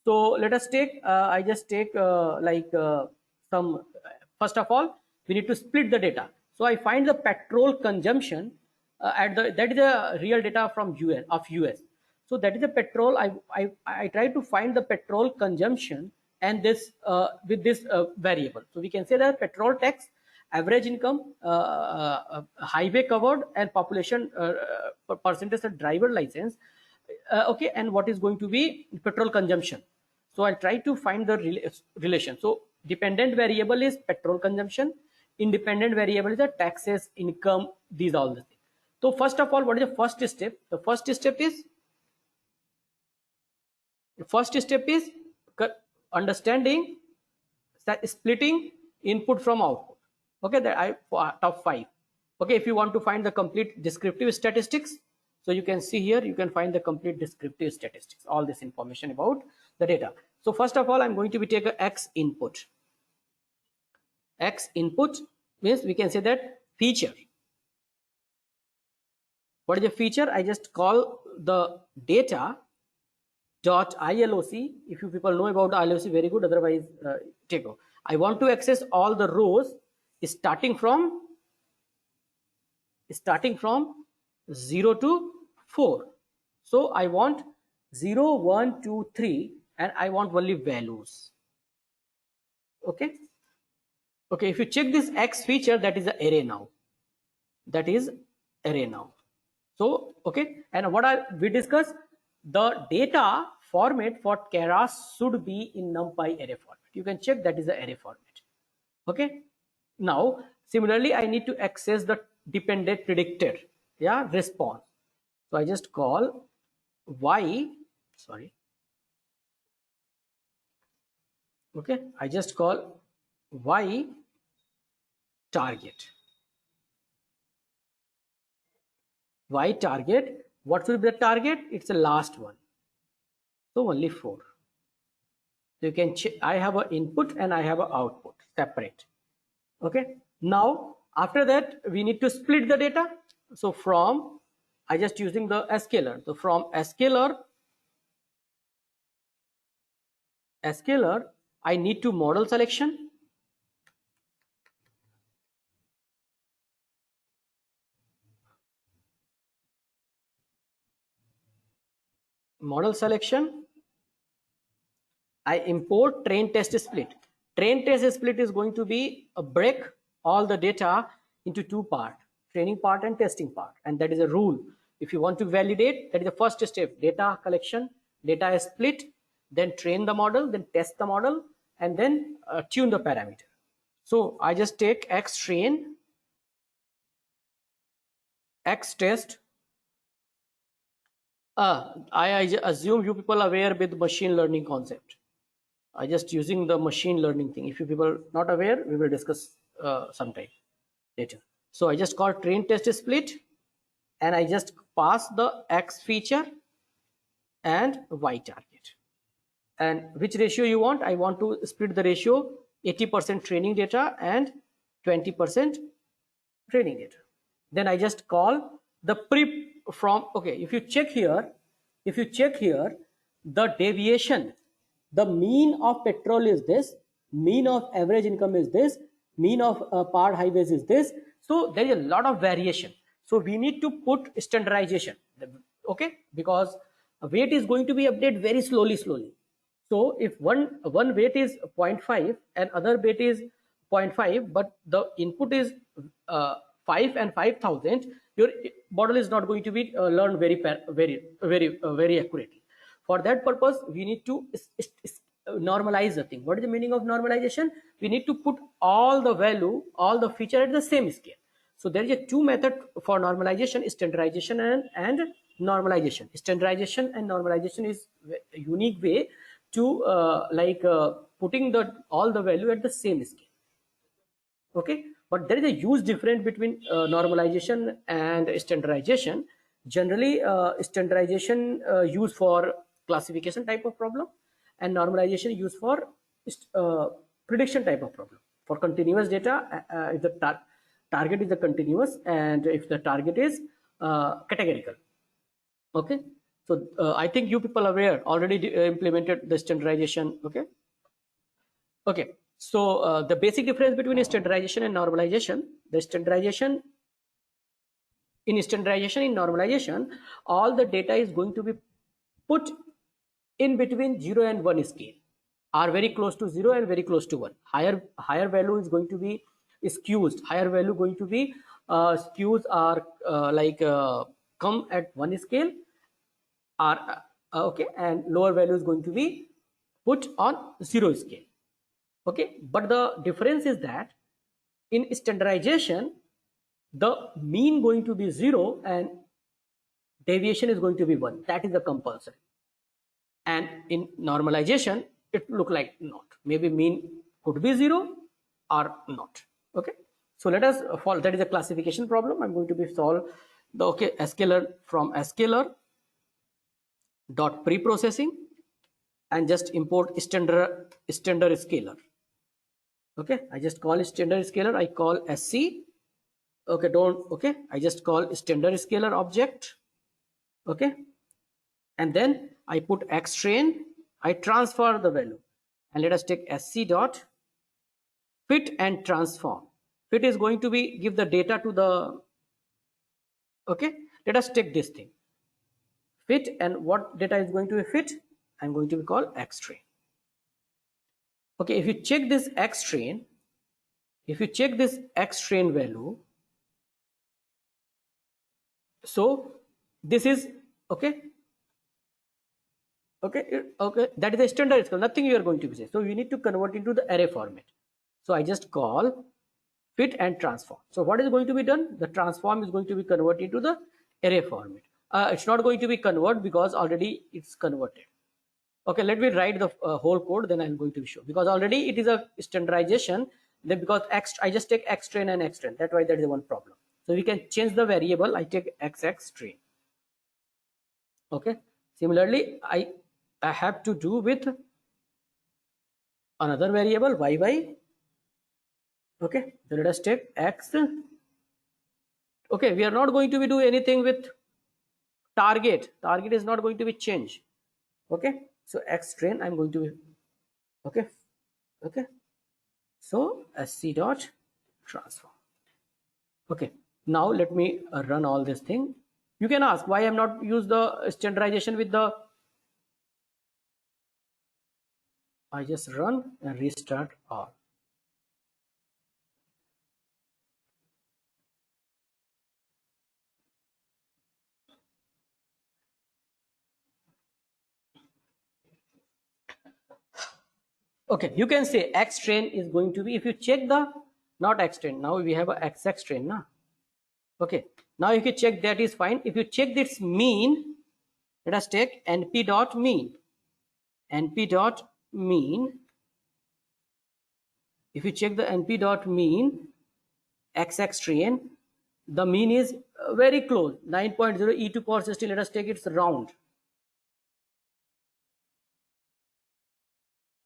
So let us take, I just take some, first of all, we need to split the data. So I find the petrol consumption at the, that is the real data from US. So that is the petrol. I try to find the petrol consumption and this with this variable. So we can say that petrol tax, average income, highway covered, and population percentage of driver license. Okay, and what is going to be petrol consumption. So I'll try to find the relation. So dependent variable is petrol consumption, independent variable is the taxes, income, these all the things. So first of all, what is the first step? The first step is understanding splitting input from output. Okay, that I top 5. Okay, if you want to find the complete descriptive statistics, so you can see here, you can find the complete descriptive statistics, all this information about the data. So first of all, I'm going to be take a X input. X input means we can say that feature. What is the feature? I just call the data dot ILOC. If you people know about ILOC, very good. Otherwise, take off. I want to access all the rows starting from 0 to 4. So I want 0, 1, 2, 3, and I want only values. Okay. Okay. If you check this X feature, that is the array now. That is array now. So okay. And what we discussed, the data format for Keras should be in NumPy array format. You can check that is the array format. Okay. Now similarly, I need to access the dependent predicted, yeah, response. So I just call y, sorry, okay, I just call y target. Y target, what should be the target? It's the last one, so only 4. So you can check, I have an input and I have an output separate. Okay. Now after that, we need to split the data. So from, I just using the scalar. So from scalar, I need to model selection. Model selection, I import train test split. Train test split is going to be a break all the data into 2 parts, training part and testing part. And that is a rule. If you want to validate, that is the first step, data collection, data is split, then train the model, then test the model, and then tune the parameter. So I just take X train, X test. I assume you people are aware with machine learning concept. I just using the machine learning thing. If you people are not aware, we will discuss sometime later. So I just call train test split, and I just pass the X feature and Y target. And which ratio you want? I want to split the ratio 80% training data and 20% training data. Then I just call the pre from, okay, if you check here, the deviation, the mean of petrol is this, mean of average income is this, mean of powered highways is this. So there is a lot of variation. So we need to put standardization, okay, because weight is going to be updated very slowly. So if one weight is 0.5 and other weight is 0.5, but the input is 5 and 5,000, your model is not going to be learned very accurately. For that purpose, we need to normalize the thing. What is the meaning of normalization? We need to put all the value, all the feature at the same scale. So there is a 2 method for normalization: standardization and normalization. Standardization and normalization is a unique way to putting all the value at the same scale. Okay, but there is a huge difference between normalization and standardization. Generally, standardization used for classification type of problem, and normalization used for prediction type of problem. For continuous data, if the target is the continuous, and if the target is categorical. Okay, so I think you people are aware, already implemented the standardization. Okay. Okay, so the basic difference between standardization and normalization, the standardization in normalization, all the data is going to be put in between 0 and 1 scale, are very close to 0 and very close to 1. Higher value is going to be skews. Higher value going to be skews are come at 1 scale, are okay, and lower value is going to be put on 0 scale. Okay, but the difference is that in standardization, the mean going to be 0 and deviation is going to be 1. That is the compulsory. And in normalization, it look like not. Maybe mean could be 0 or not. Okay, so let us follow. That is a classification problem. I'm going to be solve the scalar from scalar dot pre-processing. and just import standard scalar. Okay, I just call standard scalar, I call SC. Okay, I just call standard scalar object. Okay, and then I put X train, I transfer the value, and let us take SC dot fit and transform. Fit is going to be give the data to the, okay, let us take this thing fit, and what data is going to be fit? I'm going to be called X train. Okay, if you check this X train, value, so this is okay, that is the standard scale, nothing you are going to be saying. So you need to convert into the array format. So I just call fit and transform. So what is going to be done? The transform is going to be converted into the array format. It's not going to be converted because already it's converted. Okay, let me write the whole code, then I'm going to show, because already it is a standardization. Then because I just take X train and X train, that's why there is one problem. So we can change the variable. I take XX train. Okay, similarly I have to do with another variable YY. Okay, so let us take X. Okay, we are not going to be do anything with target is not going to be changed. Okay, so X train I'm going to be, okay, so SC dot transform. Okay, now let me run all this thing. You can ask why I'm not use the standardization with the, I just run and restart all. Okay, you can say X train is going to be, if you check the, not X train, now we have a XX train now. Okay, now if you check that is fine. If you check this mean, let us take np dot mean. If you check the np dot mean XX train, the mean is very close, 9.0 e to power 16. Let us take its round.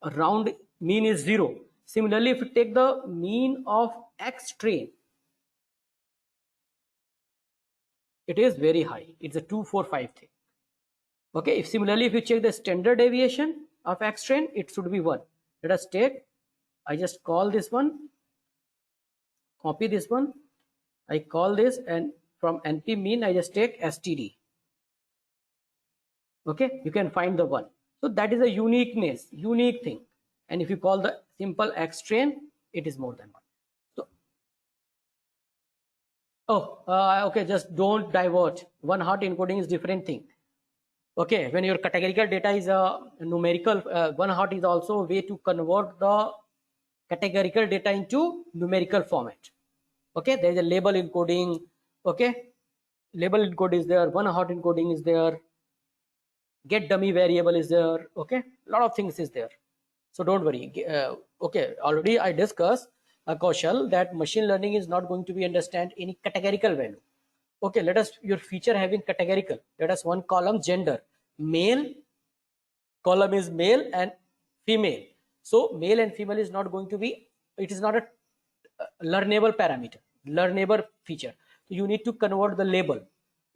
A round mean is 0. Similarly, if you take the mean of X train, it is very high. It's a 245 thing. Okay, if similarly if you check the standard deviation of X train, it should be 1. Let us take, I just call this one, copy this one, I call this, and from NP mean I just take STD. Okay, you can find the 1. So that is a unique thing. And if you call the simple X train, it is more than 1. So okay, just don't divert. One hot encoding is different thing. Okay, when your categorical data is a numerical, one hot is also a way to convert the categorical data into numerical format. Okay, there is a label encoding. Okay, label encode is there, one hot encoding is there, get dummy variable is there. Okay, a lot of things is there, so don't worry. Okay, already I discussed, Kaushal, that machine learning is not going to be understand any categorical value. Okay, let us, your feature having categorical, let us one column gender, male, column is male and female. So male and female is not going to be, it is not a learnable parameter, learnable feature. So you need to convert the label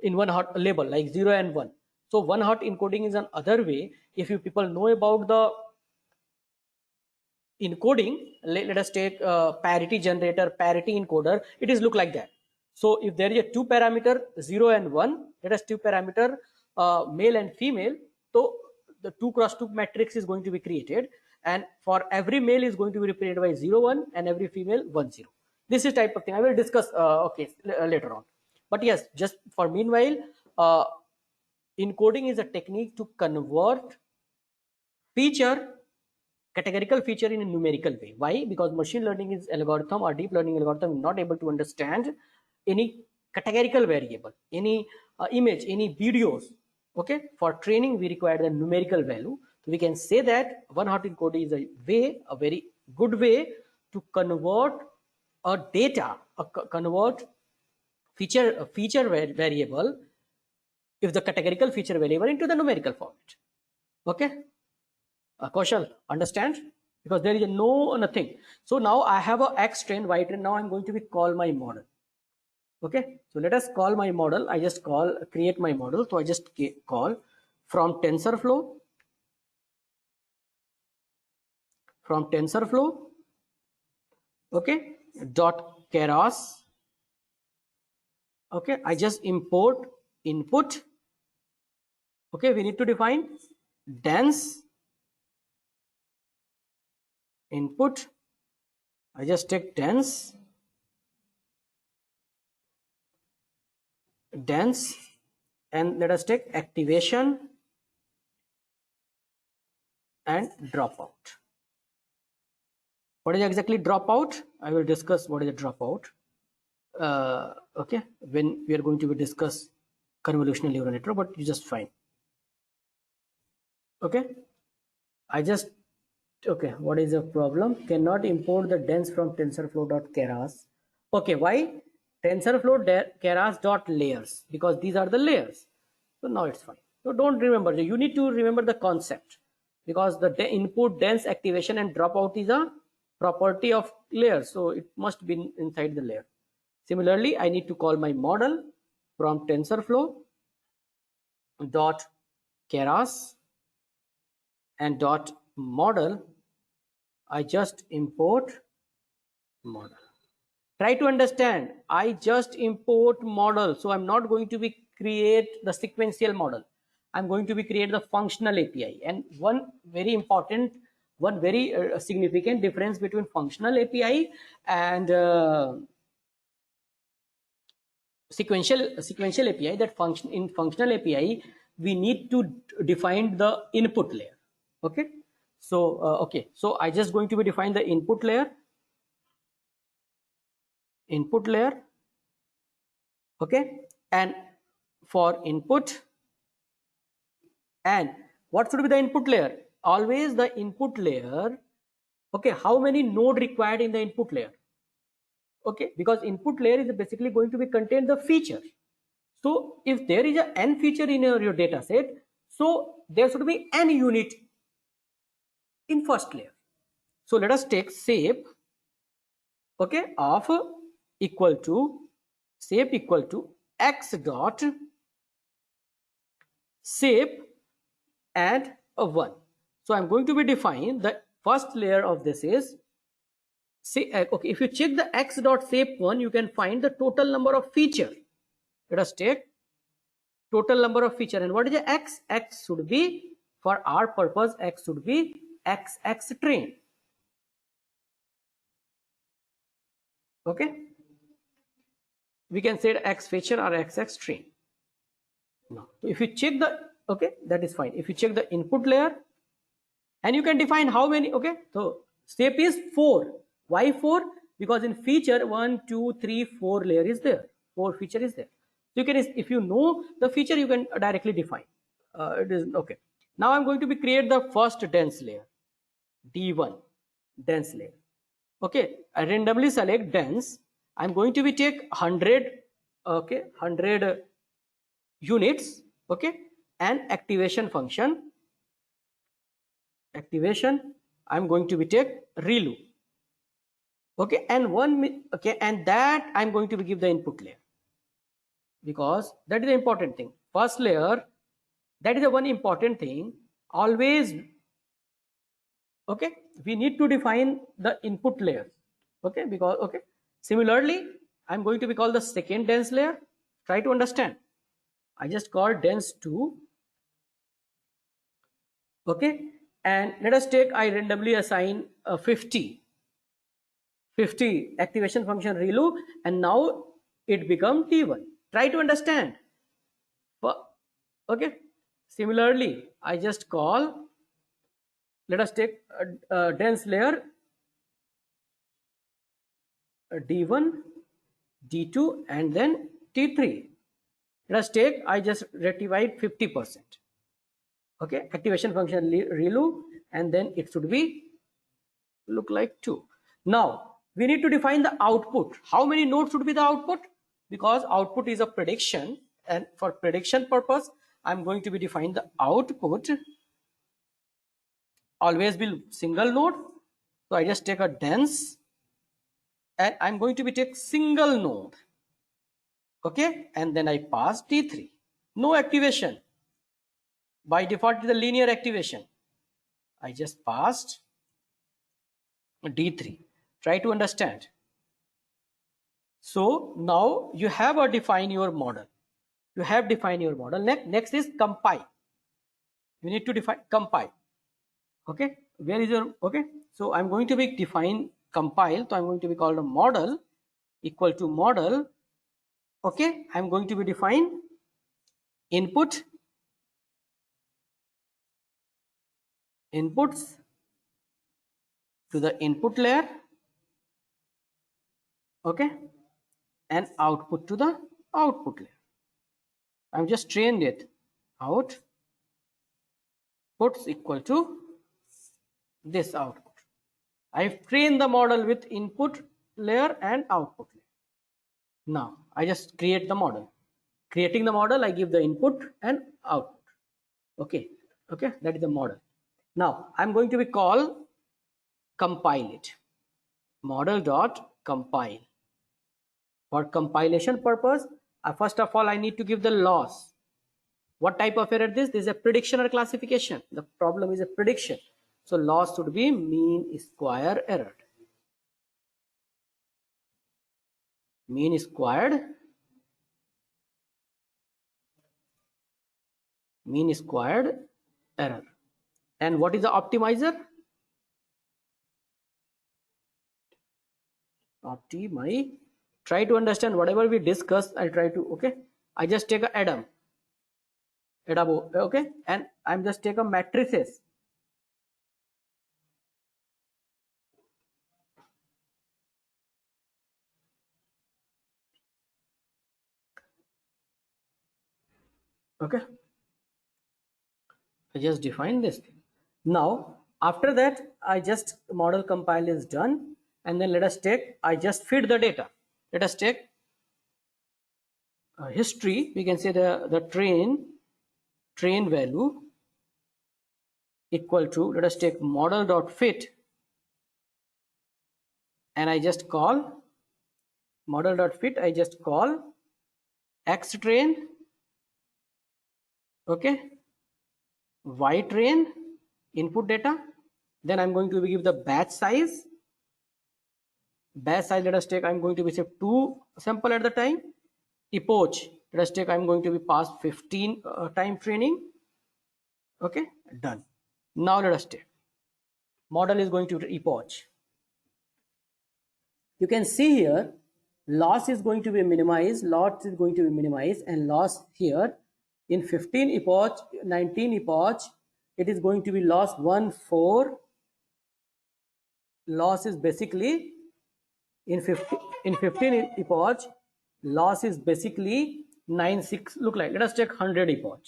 in one hot label like 0 and 1. So one hot encoding is an other way. If you people know about the encoding, let us take parity generator, parity encoder, it is look like that. So if there is a 2 parameter 0 and 1, let us 2 parameter male and female, so the 2 cross 2 matrix is going to be created, and for every male is going to be represented by 0 1 and every female 1 0. This is type of thing I will discuss okay later on. But yes, just for meanwhile, encoding is a technique to convert feature, categorical feature, in a numerical way. Why? Because machine learning is algorithm or deep learning algorithm is not able to understand any categorical variable, any image, any videos. Okay, for training we require the numerical value. So we can say that one hot encoding is a way, a very good way to convert a data, convert feature variable, if the categorical feature variable, into the numerical format. Okay, Kaushal, understand? Because there is a no nothing. So now I have a X train, Y train. Now I'm going to be call my model. Okay, so let us call my model. I just create my model. So I just call from TensorFlow, okay, dot Keras. Okay, I just import input. Okay, we need to define dense input. I just take dense, and let us take activation and dropout. What is exactly dropout? I will discuss what is a dropout. Okay, when we are going to discuss convolutional neural network, but you just fine. Okay, I just okay. What is the problem? Cannot import the dense from TensorFlow.keras. Okay, why? TensorFlow.keras.layers, because these are the layers. So now it's fine. So don't remember. You need to remember the concept, because the input, dense, activation, and dropout is a property of layer. So it must be inside the layer. Similarly, I need to call my model from TensorFlow.keras and dot model. I just import model. Try to understand, I just import model. So I'm not going to be create the sequential model. I'm going to be create the functional API. And one very important, one very significant difference between functional API and sequential API, that function in functional API we need to define the input layer. Okay, so okay, so I just going to be define the input layer. Okay, and for input, and what should be the input layer? Always the input layer. Okay, how many node required in the input layer? Okay, because input layer is basically going to be contain the feature. So if there is a n feature in your data set, so there should be n unit in first layer. So let us take shape, okay, of equal to shape equal to x dot shape and a 1. So I'm going to be define the first layer of this is say okay, if you check the x dot shape 1, you can find the total number of feature. Let us take total number of feature, and what is the x? X should be, for our purpose, x should be x train. Okay, we can say x feature or x train. Now if you check the, okay, that is fine. If you check the input layer, and you can define how many. Okay, so shape is 4. Why 4? Because in feature 1 2 3 4 layer is there, 4 feature is there. So you can, if you know the feature, you can directly define. It is okay. Now I'm going to be create the first dense layer, D1 dense layer. Okay, I randomly select dense. I'm going to be take 100, okay, 100 units. Okay, and activation function, activation, I'm going to be take ReLU. Okay, and one, okay, and that I'm going to be give the input layer, because that is the important thing. First layer, that is the one important thing. Always, okay, we need to define the input layer. Okay, because okay, similarly, I'm going to be call the second dense layer. Try to understand. I just call dense 2. Okay, and let us take, I randomly assign 50 activation function ReLU, and now it become T1. Try to understand. Okay, similarly, I just call, let us take a dense layer D1, D2, and then T3. Let us take, I just rectified 50%. Okay, activation function ReLU, and then it should be look like 2. Now we need to define the output. How many nodes should be the output? Because output is a prediction, and for prediction purpose, I'm going to be define the output always be single node. So I just take a dense and I'm going to be take single node. Okay, and then I pass D3. No activation. By default, the linear activation. I just passed D3. Try to understand. So now you have a define your model. You have defined your model. Next is compile. You need to define compile. Okay, where is your, okay, so I'm going to be define compile. So I'm going to be called a model equal to model. Okay, I'm going to be define inputs to the input layer. Okay, and output to the output layer. I'm just trained it. Outputs equal to this output. I've trained the model with input layer and output layer. Now I just create the model. Creating the model, I give the input and output. Okay, okay, that is the model. Now I'm going to be call compile it. Model dot compile. For compilation purpose, first of all I need to give the loss. What type of error this? This is a prediction or classification. The problem is a prediction. So loss should be mean square error. Mean squared error. And what is the optimizer? Try to understand whatever we discuss. I'll try to, okay. I just take a Adam, okay, and I'm just take a matrices. Okay, I just define this thing. Now after that, I just model compile is done, and then let us take, I just feed the data. Let us take history. We can say the train value equal to, let us take model dot fit, and I just call model dot fit. I just call x train, okay, y train input data. Then I'm going to give the batch size. Let us take, I'm going to be say 2 sample at the time. Epoch, let us take, I'm going to be past 15 time training. Okay, done. Now let us take model is going to epoch. You can see here loss is going to be minimized, and loss here in 15 epoch, 19 epoch, it is going to be loss 1,4. Loss is basically in 15 epoch, loss is basically 9,6. Look like, let us take 100 epoch.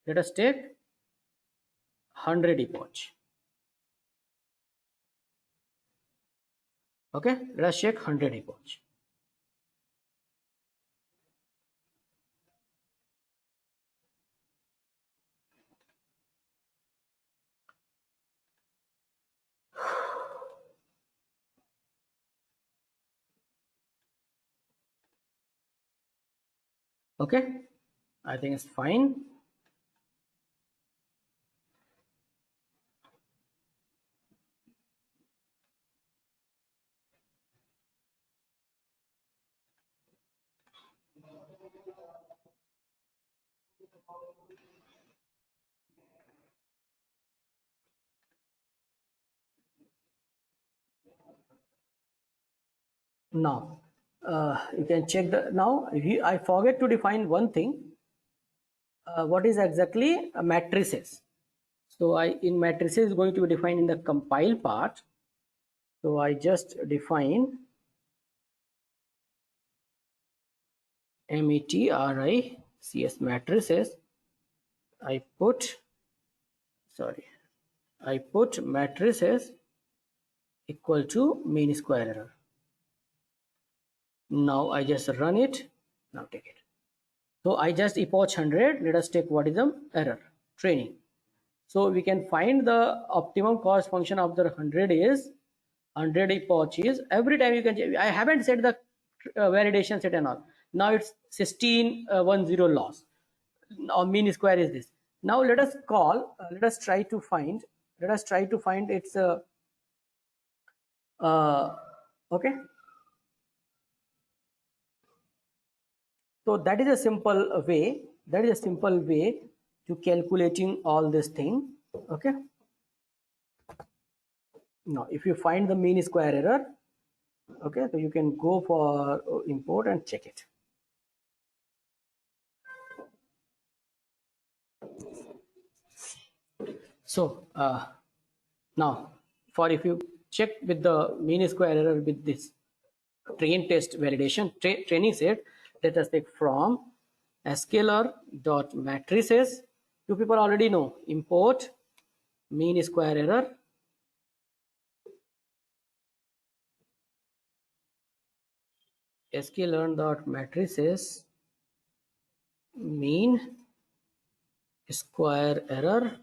Let us take 100 epoch. Okay, let us check 100 epoch. Okay, I think it's fine. Now you can check the, now I forget to define one thing. What is exactly a matrices? So in matrices is going to be defined in the compile part. So I just define matrices. I put matrices equal to mean square error. Now I just run it. Now take it. So I just epoch 100. Let us take what is the error training. So we can find the optimum cost function of the 100 is 100 epoch is every time you can. I haven't set the validation set and all. Now it's 1610 loss. Now mean square is this. Now let us call. Let us try to find. Let us try to find its. Okay. So that is a simple way. That is a simple way to calculating all this thing. Okay. Now, if you find the mean square error, okay, so you can go for import and check it. So now, for if you check with the mean square error with this train test validation training set, let us take from scalar dot matrices. You people already know import mean square error. Sklearn dot matrices mean square error.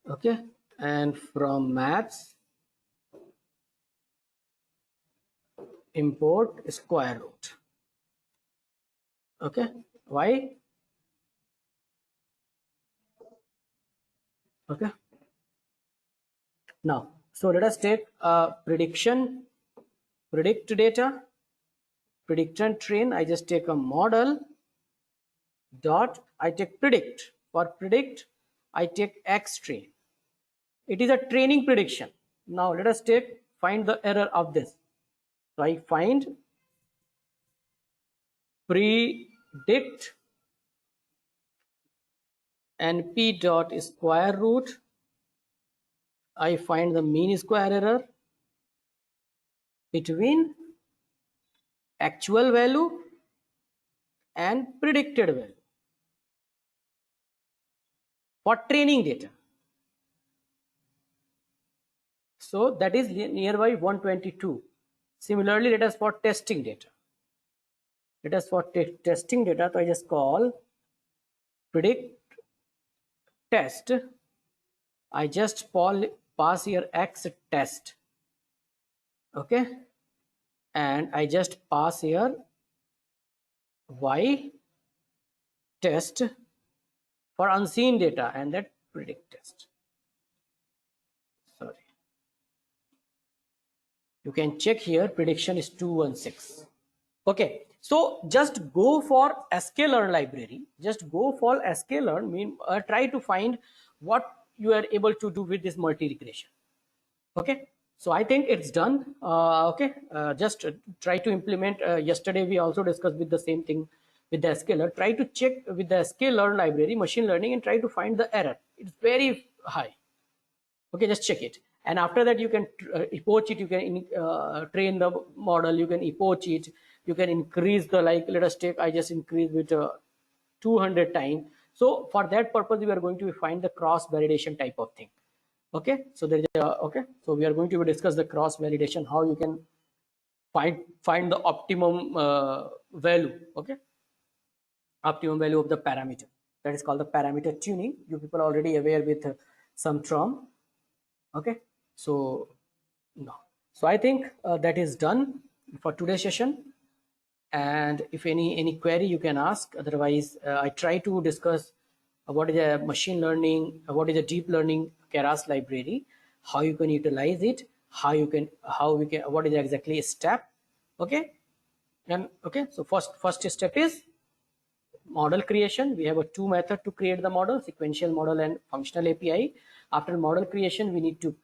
Okay, and from maths import square root. Okay, why? Okay, now so let us take a prediction, predict data, prediction train. I just take a model dot, I take predict. For predict I take x train. It is a training prediction. Now let us take find the error of this. So I find predict and p dot square root. I find the mean square error between actual value and predicted value for training data. So that is nearby 122. Similarly, let us for testing data. Let us for testing data. So I just call predict test. I just pass here x test. Okay, and I just pass here y test for unseen data and that predict test. Sorry, you can check here prediction is 216. Okay, so just go for sklearn library. Just go for sklearn. Try to find what you are able to do with this multi-regression. Okay, so I think it's done. Okay, just try to implement. Yesterday we also discussed with the same thing with the sklearn. Try to check with the sklearn library, machine learning, and try to find the error. It's very high. Okay, just check it, and after that you can epoch it. You can train the model. You can epoch it. You can increase the, like, let us take, I just increase with 200 times. So for that purpose we are going to find the cross validation type of thing. Okay, so there is okay, so we are going to discuss the cross validation, how you can find the optimum value. Okay, optimum value of the parameter. That is called the parameter tuning. You people are already aware with some term. Okay, so no, so I think that is done for today's session. And if any query you can ask, otherwise I try to discuss what is a machine learning, what is a deep learning Keras library, how you can utilize it, how we can, what is exactly a step. Okay, and okay, so first step is model creation. We have a two method to create the model: sequential model and functional API. After model creation we need to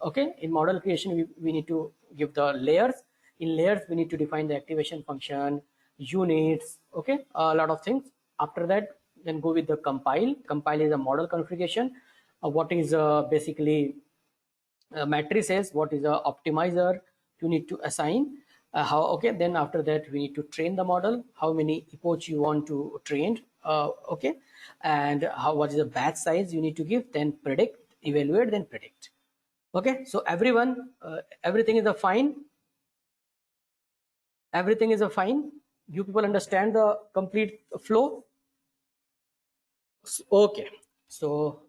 okay, in model creation we need to give the layers. In layers we need to define the activation function, units, okay, a lot of things. After that then go with the compile is a model configuration. What is basically matrices, what is a optimizer you need to assign, how, okay, then after that we need to train the model, how many epoch you want to train, okay, and what is the batch size you need to give, then predict, evaluate, then predict. Okay, so everyone, everything is a fine, everything is a fine, you people understand the complete flow. Okay, so